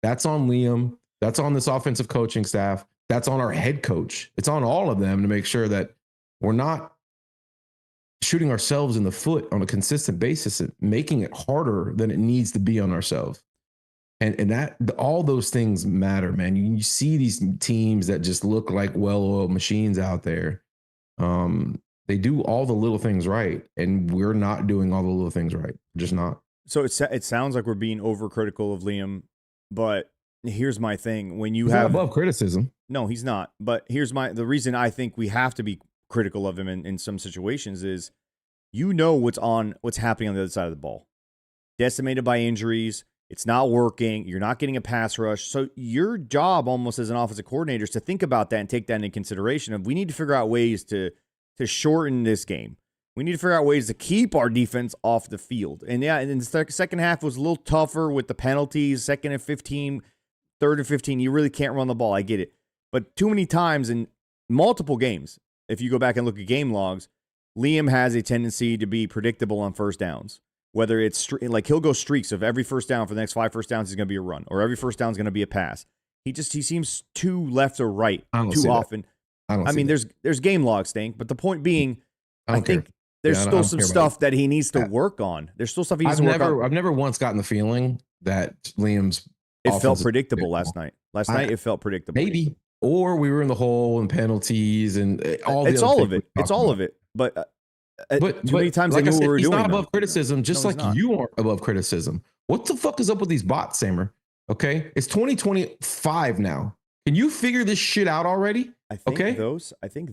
That's on Liam. That's on this offensive coaching staff. That's on our head coach. It's on all of them to make sure that we're not shooting ourselves in the foot on a consistent basis and making it harder than it needs to be on ourselves. And that all those things matter, man. You see these teams that just look like well-oiled machines out there. They do all the little things right, and we're not doing all the little things right. We're just not. So it sounds like we're being overcritical of Liam, but here's my thing: when you he's have not above criticism, no, he's not. But here's the reason I think we have to be critical of him in some situations is, what's happening on the other side of the ball, decimated by injuries. It's not working. You're not getting a pass rush. So your job almost as an offensive coordinator is to think about that and take that into consideration of we need to figure out ways to shorten this game. We need to figure out ways to keep our defense off the field. And yeah, and the second half was a little tougher with the penalties, 2nd and 15, 3rd and 15. You really can't run the ball. I get it. But too many times in multiple games, if you go back and look at game logs, Liam has a tendency to be predictable on first downs. Whether it's like he'll go streaks of every first down for the next 5 first downs is going to be a run, or every first down is going to be a pass. He seems too left or right too often. I mean, there's game logs, Stank, but the point being, I think there's still some stuff that he needs to work on. There's still stuff he needs to work on. I've never once gotten the feeling that Liam's it felt predictable last night. Last night it felt predictable. or we were in the hole and penalties and all the It's other all things of it. we It's talked all about. of it. But But too many times like they I knew what said, we were he's doing. not though. above criticism, just No, he's like not. you aren't above criticism. What the fuck is up with these bots, Samer? Okay, it's 2025 now. Can you figure this shit out already? I think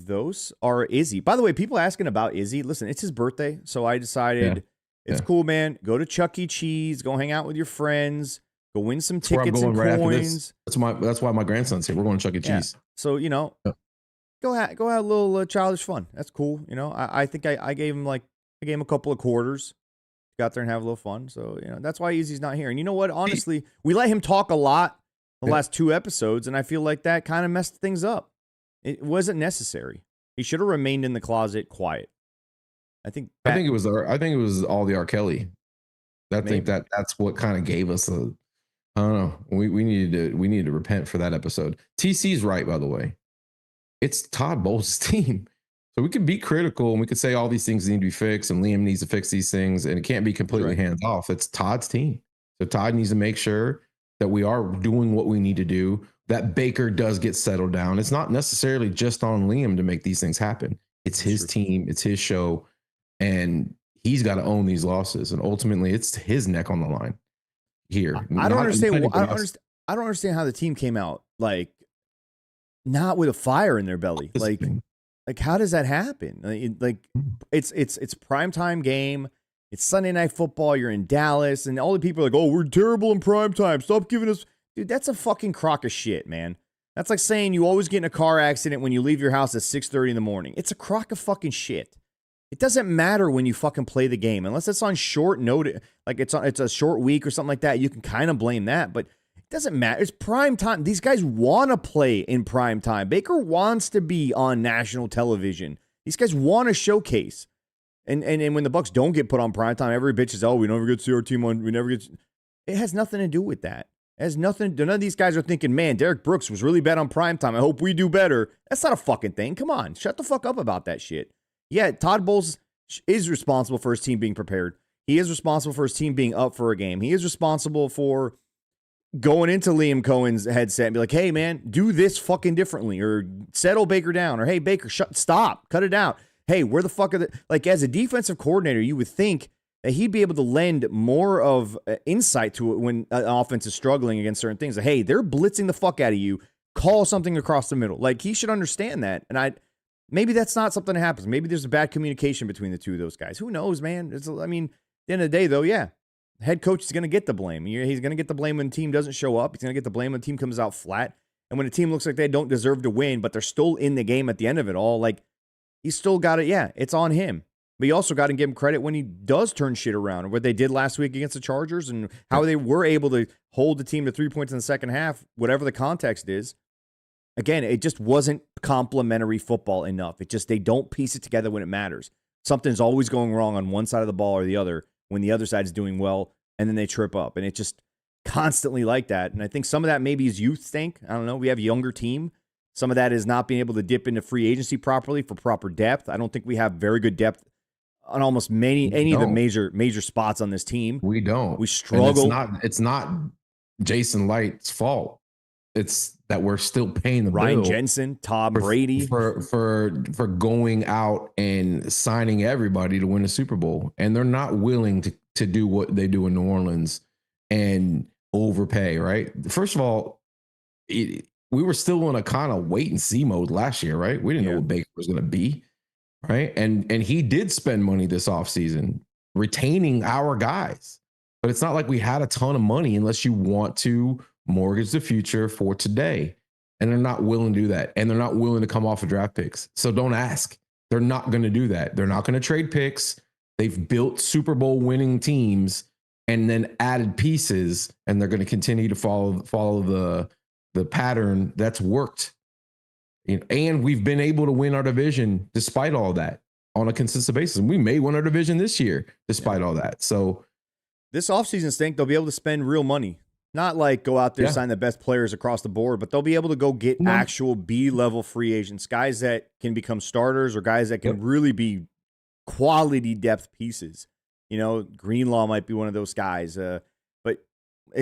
those are Izzy. By the way, people asking about Izzy. Listen, it's his birthday, so I decided it's cool, man. Go to Chuck E. Cheese, go hang out with your friends, go win some That's where I'm tickets going and right after coins. this. That's why my grandson's here. We're going to Chuck E. Cheese. So go have a little childish fun. That's cool. I think I gave him a couple of quarters. Got there and have a little fun. So that's why Izzy's not here. And you know what? Honestly, we let him talk a lot the last 2 episodes, and I feel like that kind of messed things up. It wasn't necessary. He should have remained in the closet quiet. I think it was all the R. Kelly. I think that's what kind of gave us I don't know. We needed to repent for that episode. TC's right, by the way. It's Todd Bowles' team. So we could be critical and we could say all these things need to be fixed and Liam needs to fix these things and it can't be completely hands off. It's Todd's team. So Todd needs to make sure that we are doing what we need to do, that Baker does get settled down. It's not necessarily just on Liam to make these things happen. It's his team, it's his show, and he's got to own these losses. And ultimately, it's his neck on the line here. I don't understand how the team came out not with a fire in their belly. Like how does that happen? It's primetime game. It's Sunday Night Football. You're in Dallas, and all the people are like, "Oh, we're terrible in primetime. Stop giving us." Dude, that's a fucking crock of shit, man. That's like saying you always get in a car accident when you leave your house at 6:30 in the morning. It's a crock of fucking shit. It doesn't matter when you fucking play the game unless it's on short notice, like it's a short week or something like that. You can kind of blame that, but it doesn't matter. It's prime time. These guys want to play in prime time. Baker wants to be on national television. These guys want to showcase. And when the Bucs don't get put on prime time, every bitch is, "Oh, we never get to see our team on. We never get." It has nothing to do with that. It has nothing. None of these guys are thinking, "Man, Derek Brooks was really bad on prime time. I hope we do better." That's not a fucking thing. Come on, shut the fuck up about that shit. Yeah, Todd Bowles is responsible for his team being prepared. He is responsible for his team being up for a game. He is responsible for going into Liam Cohen's headset and be like, "Hey, man, do this fucking differently," or settle Baker down, or "Hey, Baker, stop, cut it out." Hey, where the fuck are the, as a defensive coordinator, you would think that he'd be able to lend more of insight to it when an offense is struggling against certain things. Like, hey, they're blitzing the fuck out of you. Call something across the middle. Like, he should understand that. And maybe that's not something that happens. Maybe there's a bad communication between the two of those guys. Who knows, man? At the end of the day, though, yeah, head coach is going to get the blame. He's going to get the blame when the team doesn't show up. He's going to get the blame when the team comes out flat. And when a team looks like they don't deserve to win, but they're still in the game at the end of it all, he's still got it. Yeah, it's on him. But you also got to give him credit when he does turn shit around, or what they did last week against the Chargers and how they were able to hold the team to 3 points in the second half, whatever the context is. Again, it just wasn't complimentary football enough. They don't piece it together when it matters. Something's always going wrong on one side of the ball or the other when the other side is doing well, and then they trip up. And it's just constantly like that. And I think some of that maybe is youth stink. I don't know. We have a younger team. Some of that is not being able to dip into free agency properly for proper depth. I don't think we have very good depth on almost any of the major spots on this team. We don't. We struggle. It's not Jason Light's fault. It's that we're still paying the Ryan bill Jensen, Tom Brady for going out and signing everybody to win a Super Bowl, and they're not willing to do what they do in New Orleans and overpay. Right. First of all, we were still in a kind of wait and see mode last year, right? We didn't know what Baker was going to be, right? And he did spend money this offseason retaining our guys, but it's not like we had a ton of money unless you want to mortgage the future for today. And they're not willing to do that. And they're not willing to come off of draft picks. So don't ask. They're not going to do that. They're not going to trade picks. They've built Super Bowl winning teams and then added pieces, and they're going to continue to follow the pattern that's worked. And we've been able to win our division despite all that on a consistent basis. And we may win our division this year despite all that. So this offseason, Stank, they'll be able to spend real money. Not like go out there, sign the best players across the board, but they'll be able to go get actual B-level free agents, guys that can become starters or guys that can really be quality depth pieces. Greenlaw might be one of those guys. But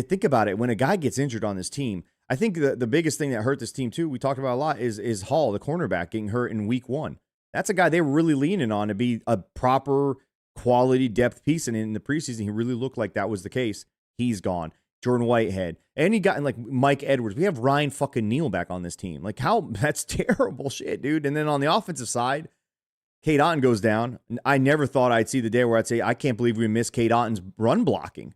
think about it. When a guy gets injured on this team, I think the biggest thing that hurt this team too, we talked about a lot, is Hall, the cornerback, getting hurt in week 1. That's a guy they were really leaning on to be a proper quality depth piece, and in the preseason, he really looked like that was the case. He's gone. Jordan Whitehead. And he got like Mike Edwards. We have Ryan fucking Neal back on this team. Like, that's terrible shit, dude. And then on the offensive side, Cade Otton goes down. I never thought I'd see the day where I'd say, I can't believe we missed Cade Otton's run blocking.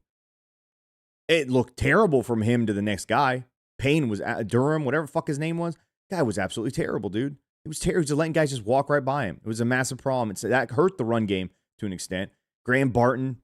It looked terrible from him to the next guy. Payne was Durham, whatever the fuck his name was. Guy was absolutely terrible, dude. It was terrible. He was just letting guys just walk right by him. It was a massive problem. That hurt the run game to an extent. Graham Barton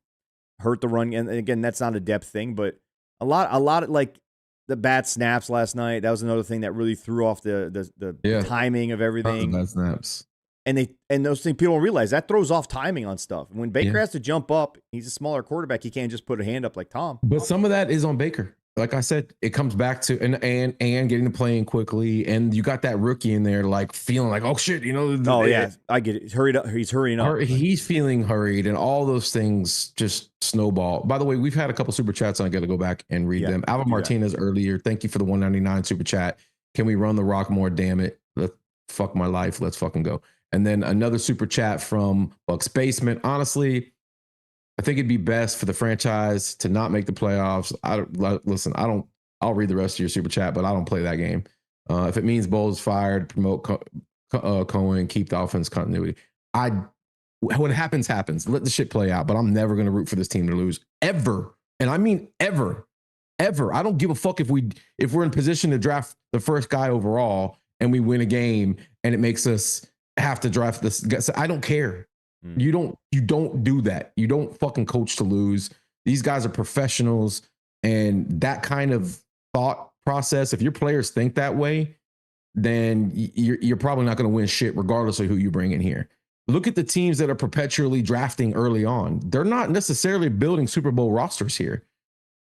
hurt the run. And again, that's not a depth thing, but a lot of like the bad snaps last night. That was another thing that really threw off the timing of everything. Bad snaps. And those things people don't realize that throws off timing on stuff. When Baker has to jump up, he's a smaller quarterback. He can't just put a hand up like Tom. But some of that is on Baker. Like I said, it comes back to and getting the play in quickly, and you got that rookie in there like feeling like, oh shit, I get it. Hurried up. He's hurrying up. He's feeling hurried, and all those things just snowball. By the way, we've had a couple super chats, and I got to go back and read them. Alvin Martinez earlier, thank you for the 199 super chat. Can we run the rock more? Damn it, fuck my life. Let's fucking go. And then another super chat from Bucs Basement. Honestly, I think it'd be best for the franchise to not make the playoffs. I'll read the rest of your super chat, but I don't play that game. If it means Bowles fired, promote Cohen, keep the offense continuity. When it happens, happens. Let the shit play out, but I'm never going to root for this team to lose ever. And I mean, ever. I don't give a fuck if we're in position to draft the first guy overall and we win a game and it makes us have to draft this guy. I don't care. You don't do that. You don't fucking coach to lose. These guys are professionals, and that kind of thought process, if your players think that way, then you're probably not going to win shit regardless of who you bring in here. Look at the teams that are perpetually drafting early on. They're not necessarily building Super Bowl rosters here.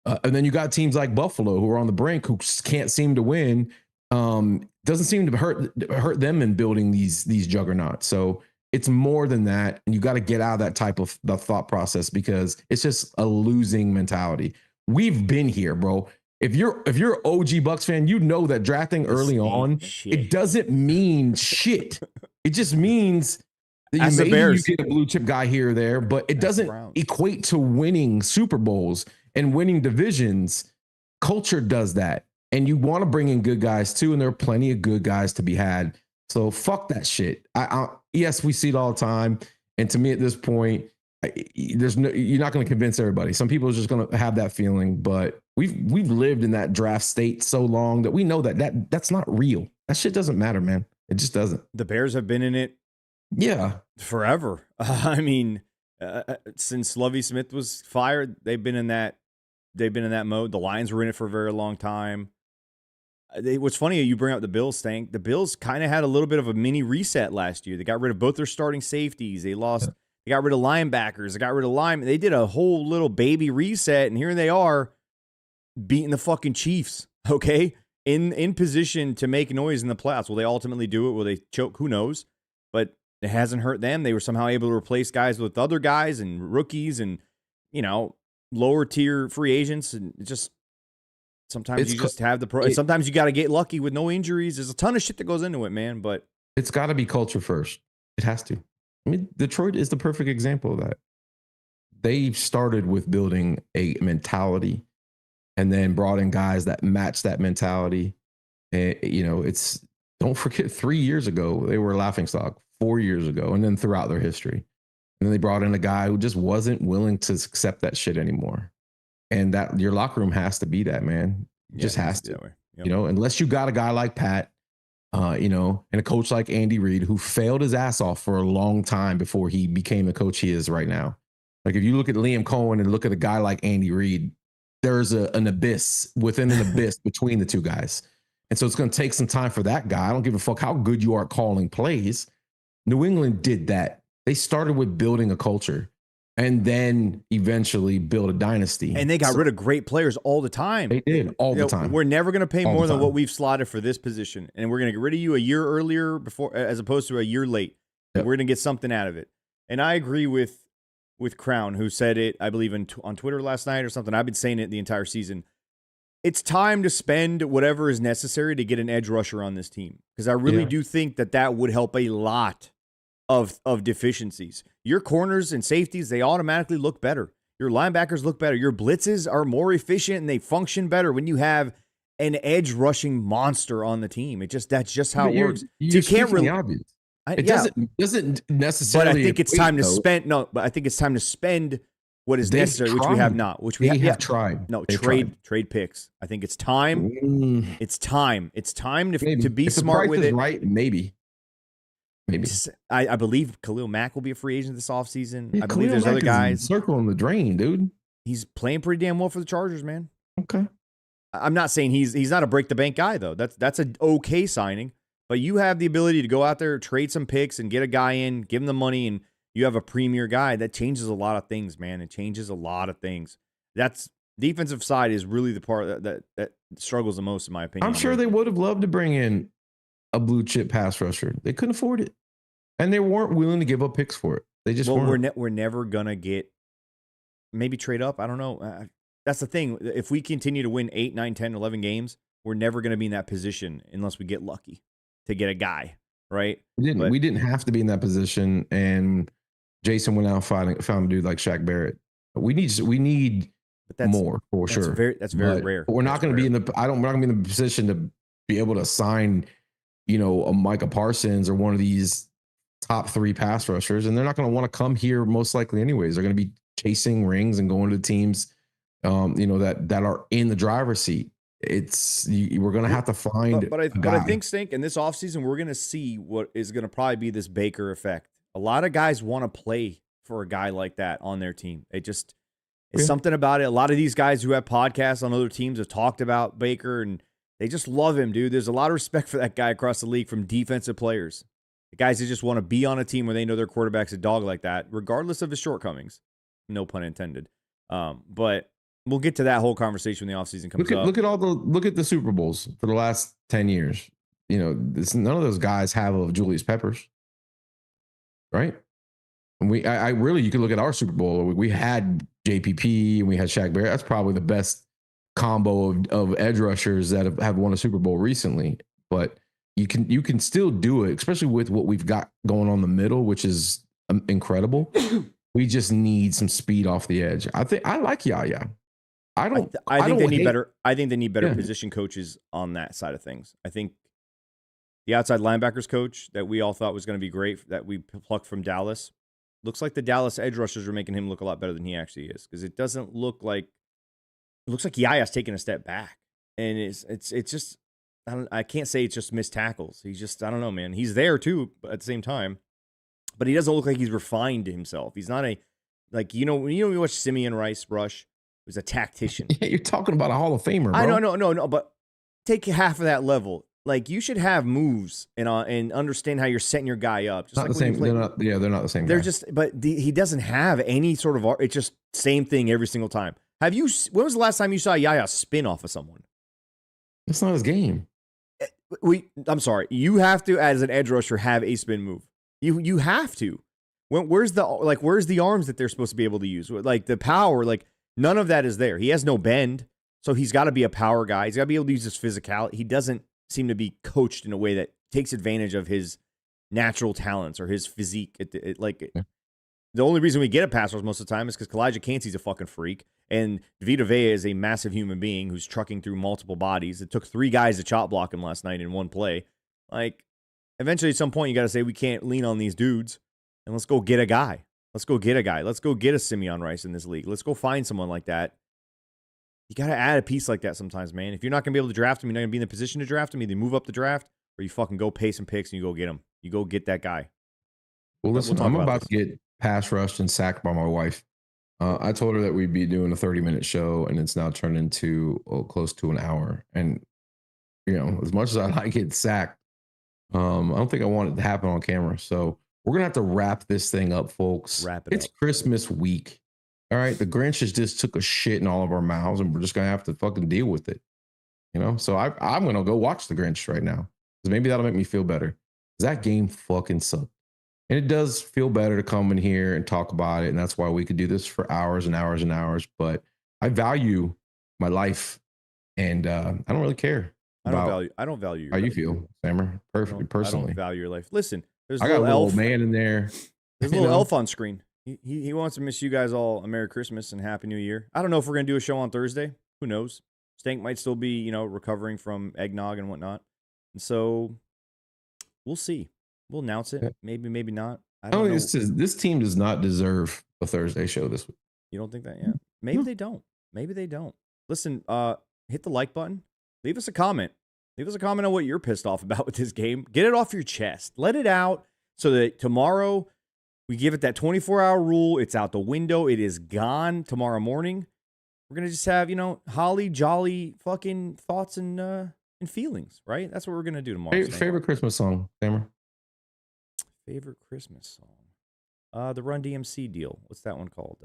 And then you got teams like Buffalo who are on the brink who can't seem to win. Doesn't seem to hurt them in building these juggernauts. So it's more than that, and you got to get out of that type of the thought process because it's just a losing mentality. We've been here, bro. If you're OG Bucs fan, you know that drafting early on, it doesn't mean shit. It just means that you get a blue chip guy here or there, but it doesn't equate to winning Super Bowls and winning divisions. Culture does that, and you want to bring in good guys too, and there are plenty of good guys to be had. So fuck that shit. Yes, we see it all the time. And to me at this point, you're not going to convince everybody. Some people are just going to have that feeling, but we've lived in that draft state so long that we know that's not real. That shit doesn't matter, man. It just doesn't. The Bears have been in it. Yeah. Forever. I mean, since Lovie Smith was fired, they've been in that mode. The Lions were in it for a very long time. What's funny, you bring up the Bills, Stank. The Bills kind of had a little bit of a mini reset last year. They got rid of both their starting safeties. They got rid of linebackers. They got rid of linemen. They did a whole little baby reset, and here they are beating the fucking Chiefs, okay? In position to make noise in the playoffs. Will they ultimately do it? Will they choke? Who knows? But it hasn't hurt them. They were somehow able to replace guys with other guys and rookies and, lower tier free agents, and it just... Sometimes you just have sometimes you got to get lucky with no injuries. There's a ton of shit that goes into it, man. But it's got to be culture first. It has to. I mean, Detroit is the perfect example of that. They started with building a mentality and then brought in guys that match that mentality. And, don't forget 3 years ago, they were a laughingstock, 4 years ago, and then throughout their history. And then they brought in a guy who just wasn't willing to accept that shit anymore. And that your locker room has to be that, man. It just has to, yep. Unless you got a guy like Pat, and a coach like Andy Reid who failed his ass off for a long time before he became the coach he is right now. Like if you look at Liam Cohen and look at a guy like Andy Reid, there's an abyss within an abyss between the two guys. And so it's going to take some time for that guy. I don't give a fuck how good you are at calling plays. New England did that. They started with building a culture. And then eventually build a dynasty. And they got rid of great players all the time. They did all the time. We're never going to pay more than what we've slotted for this position. And we're going to get rid of you a year earlier as opposed to a year late. Yep. We're going to get something out of it. And I agree with Crown, who said it, I believe, on Twitter last night or something. I've been saying it the entire season. it's time to spend whatever is necessary to get an edge rusher on this team, because I really do think that would help a lot of deficiencies. Your corners and safeties, they automatically look better. Your linebackers look better. Your blitzes are more efficient and they function better when you have an edge rushing monster on the team. That's just how it works. You can't really obvious. It doesn't necessarily. But I think it's time to spend. No, but I think it's time to spend what is necessary, which we have not. Which we have tried. No, trade picks. I think it's time. It's time. It's time to be smart with it. Right? Maybe. I believe Khalil Mack will be a free agent this offseason. Yeah, I believe there's other guys. Circling the drain, dude. He's playing pretty damn well for the Chargers, man. Okay. I'm not saying he's not a break the bank guy though. That's an okay signing. But you have the ability to go out there, trade some picks, and get a guy in, give him the money, and you have a premier guy. That changes a lot of things, man. It changes a lot of things. That's defensive side is really the part that struggles the most, in my opinion. I'm sure they would have loved to bring in a blue chip pass rusher. They couldn't afford it, and they weren't willing to give up picks for it. They just weren't. We're never gonna get, maybe trade up. I don't know. That's the thing. If we continue to win 8, 9, 10, 11 games, we're never gonna be in that position unless we get lucky to get a guy, right? We didn't have to be in that position, and Jason went out found a dude like Shaq Barrett. We need more for sure. That's very rare. We're not going to be we're not going to be in the position to be able to sign, a Micah Parsons or one of these top 3 pass rushers, and they're not going to want to come here most likely anyways. They're going to be chasing rings and going to teams, that are in the driver's seat. We're going to have to find but I think, Stank, in this offseason, we're going to see what is going to probably be this Baker effect. A lot of guys want to play for a guy like that on their team. It's something about it. A lot of these guys who have podcasts on other teams have talked about Baker, and they just love him, dude. There's a lot of respect for that guy across the league from defensive players. The guys that just want to be on a team where they know their quarterback's a dog like that, regardless of his shortcomings. No pun intended. But we'll get to that whole conversation when the offseason comes up. Look at the Super Bowls for the last 10 years. None of those guys have of Julius Peppers, right? And you could look at our Super Bowl. We had JPP and we had Shaq Barrett. That's probably the best combo of edge rushers that have won a Super Bowl recently. But you can still do it, especially with what we've got going on in the middle, which is incredible. We just need some speed off the edge. I like Yaya. I think they need better. I think they need better position coaches on that side of things. I think the outside linebackers coach that we all thought was going to be great, that we plucked from Dallas, looks like the Dallas edge rushers are making him look a lot better than he actually is, because it doesn't look like. It looks like Yaya's taking a step back, and it's just. I can't say it's just missed tackles. He's just, I don't know, man. He's there too, but at the same time, but he doesn't look like he's refined himself. He's not when you watch Simeon Rice Rush. Was a tactician. Yeah, you're talking about a Hall of Famer, bro. I know, no, but take half of that level. Like, you should have moves and understand how you're setting your guy up. Just not like the same. They're not the same. They're just, but he doesn't have any sort of. It's just same thing every single time. When was the last time you saw Yaya spin off of someone? That's not his game. I'm sorry. You have to, as an edge rusher, have a spin move. You have to. Where's the arms that they're supposed to be able to use? Like the power, none of that is there. He has no bend, so he's got to be a power guy. He's got to be able to use his physicality. He doesn't seem to be coached in a way that takes advantage of his natural talents or his physique. The only reason we get a pass rush most of the time is because Kalijah Cansey's a fucking freak, and Vita Vea is a massive human being who's trucking through multiple bodies. It took 3 guys to chop block him last night in one play. Eventually, at some point, you got to say we can't lean on these dudes, and let's go get a guy. Let's go get a Simeon Rice in this league. Let's go find someone like that. You got to add a piece like that sometimes, man. If you're not going to be able to draft him, you're not going to be in the position to draft him. Either move up the draft, or you fucking go pay some picks and you go get him. You go get that guy. Well, listen, I'm about to get pass rushed and sacked by my wife. I told her that we'd be doing a 30-minute show, and it's now turned into close to an hour. And, as much as I like it sacked, I don't think I want it to happen on camera. So we're going to have to wrap this thing up, folks. It's Christmas week. All right. The Grinch just took a shit in all of our mouths, and we're just going to have to fucking deal with it. So I'm going to go watch The Grinch right now, because maybe that'll make me feel better. That game fucking sucked. And it does feel better to come in here and talk about it. And that's why we could do this for hours and hours and hours. But I value my life And I don't really care. I don't value how you feel, Sammer. Perfectly, personally. I don't value your life. Listen, there's a I got little a little elf. man in there. There's a little elf on screen. He wants to miss you guys all a Merry Christmas and Happy New Year. I don't know if we're gonna do a show on Thursday. Who knows? Stank might still be, recovering from eggnog and whatnot. And so we'll see. We'll announce it. Maybe, maybe not. I don't know. This team does not deserve a Thursday show this week. You don't think that? Yeah. Maybe they don't. Maybe they don't. Listen, hit the like button. Leave us a comment. Leave us a comment on what you're pissed off about with this game. Get it off your chest. Let it out so that tomorrow we give it that 24-hour rule. It's out the window. It is gone tomorrow morning. We're going to just have, holly jolly fucking thoughts and feelings, right? That's what we're going to do tomorrow. Favorite Christmas song, Sammer? Favorite Christmas song? The Run DMC deal. What's that one called?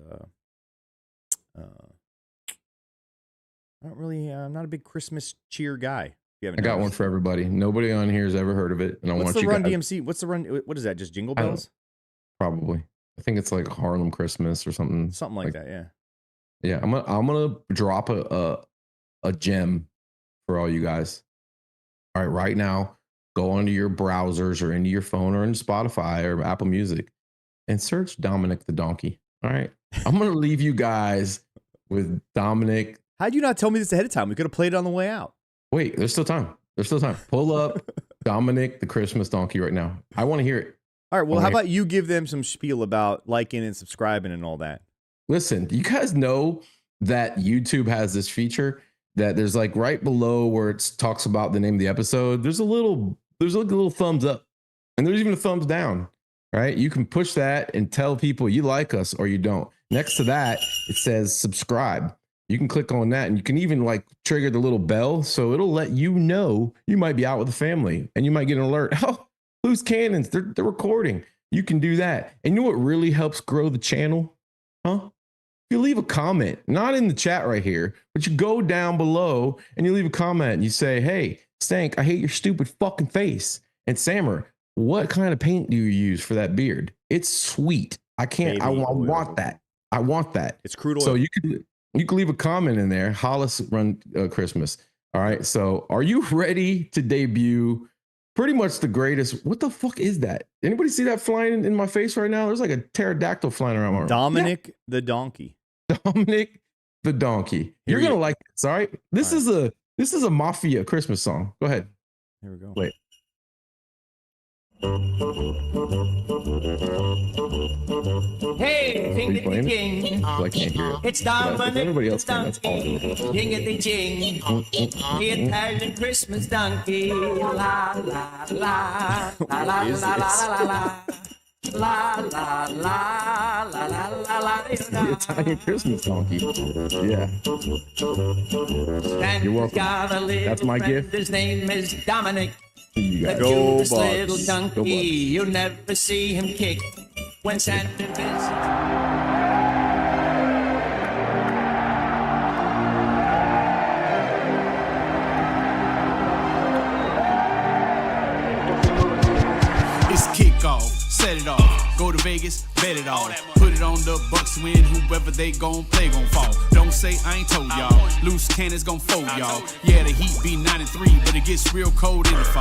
I'm not a big Christmas cheer guy. I got one for everybody. Nobody on here has ever heard of it, and What's the Run DMC? What's the Run? What is that? Just Jingle Bells? Probably. I think it's like Harlem Christmas or something. Something like that. Yeah. Yeah, I'm gonna drop a gem for all you guys. All right now, go onto your browsers or into your phone or into Spotify or Apple Music and search Dominic the Donkey. All right, I'm gonna leave you guys with Dominic. How'd you not tell me this ahead of time? We could have played it on the way out. Wait, there's still time. Pull up Dominic the Christmas Donkey right now. I want to hear it. All right. Well, how about you give them some spiel about liking and subscribing and all that? Listen, do you guys know that YouTube has this feature that there's like right below where it talks about the name of the episode? There's a little thumbs up, and there's even a thumbs down. Right? You can push that and tell people you like us or you don't. Next to that, it says subscribe. You can click on that, and you can even like trigger the little bell, so it'll let you know you might be out with the family, and you might get an alert. Oh, Loose Cannons, they're recording. You can do that, and you know what really helps grow the channel? Huh? You leave a comment, not in the chat right here, but you go down below and you leave a comment and you say, "Hey, Stank, I hate your stupid fucking face." And Sammer, what kind of paint do you use for that beard? It's sweet. I can't. I want that. I want that. It's crude oil. So you can leave a comment in there. Hollis Run Christmas. All right. So are you ready to debut pretty much the greatest? What the fuck is that? Anybody see that flying in my face right now? There's like a pterodactyl flying around my room. Dominic the Donkey. Dominic the Donkey. You're gonna like this. All right. This is a mafia Christmas song. Go ahead. Here we go. Wait. Hey, jingity jing. I can't hear it. It's Dominic everybody else the can, that's donkey. awesome. Jingity jing. The Italian Christmas donkey. La la la la la la la la la. La la la la la la la. The Italian Christmas donkey. Yeah. And You're welcome. got a little That's my friend, gift. His name is Dominic. You The got Go cutest Bucs. little Go donkey. Bucs. You'll never see him kick when Santa visits. It's kickoff, set it off. Go to Vegas, bet it all. Put it on the Bucs win, whoever they gon' play gon' fall. Don't say I ain't told y'all. Loose cannons gon' fold y'all. Yeah, the Heat be 9-3, but it gets real cold in the fall.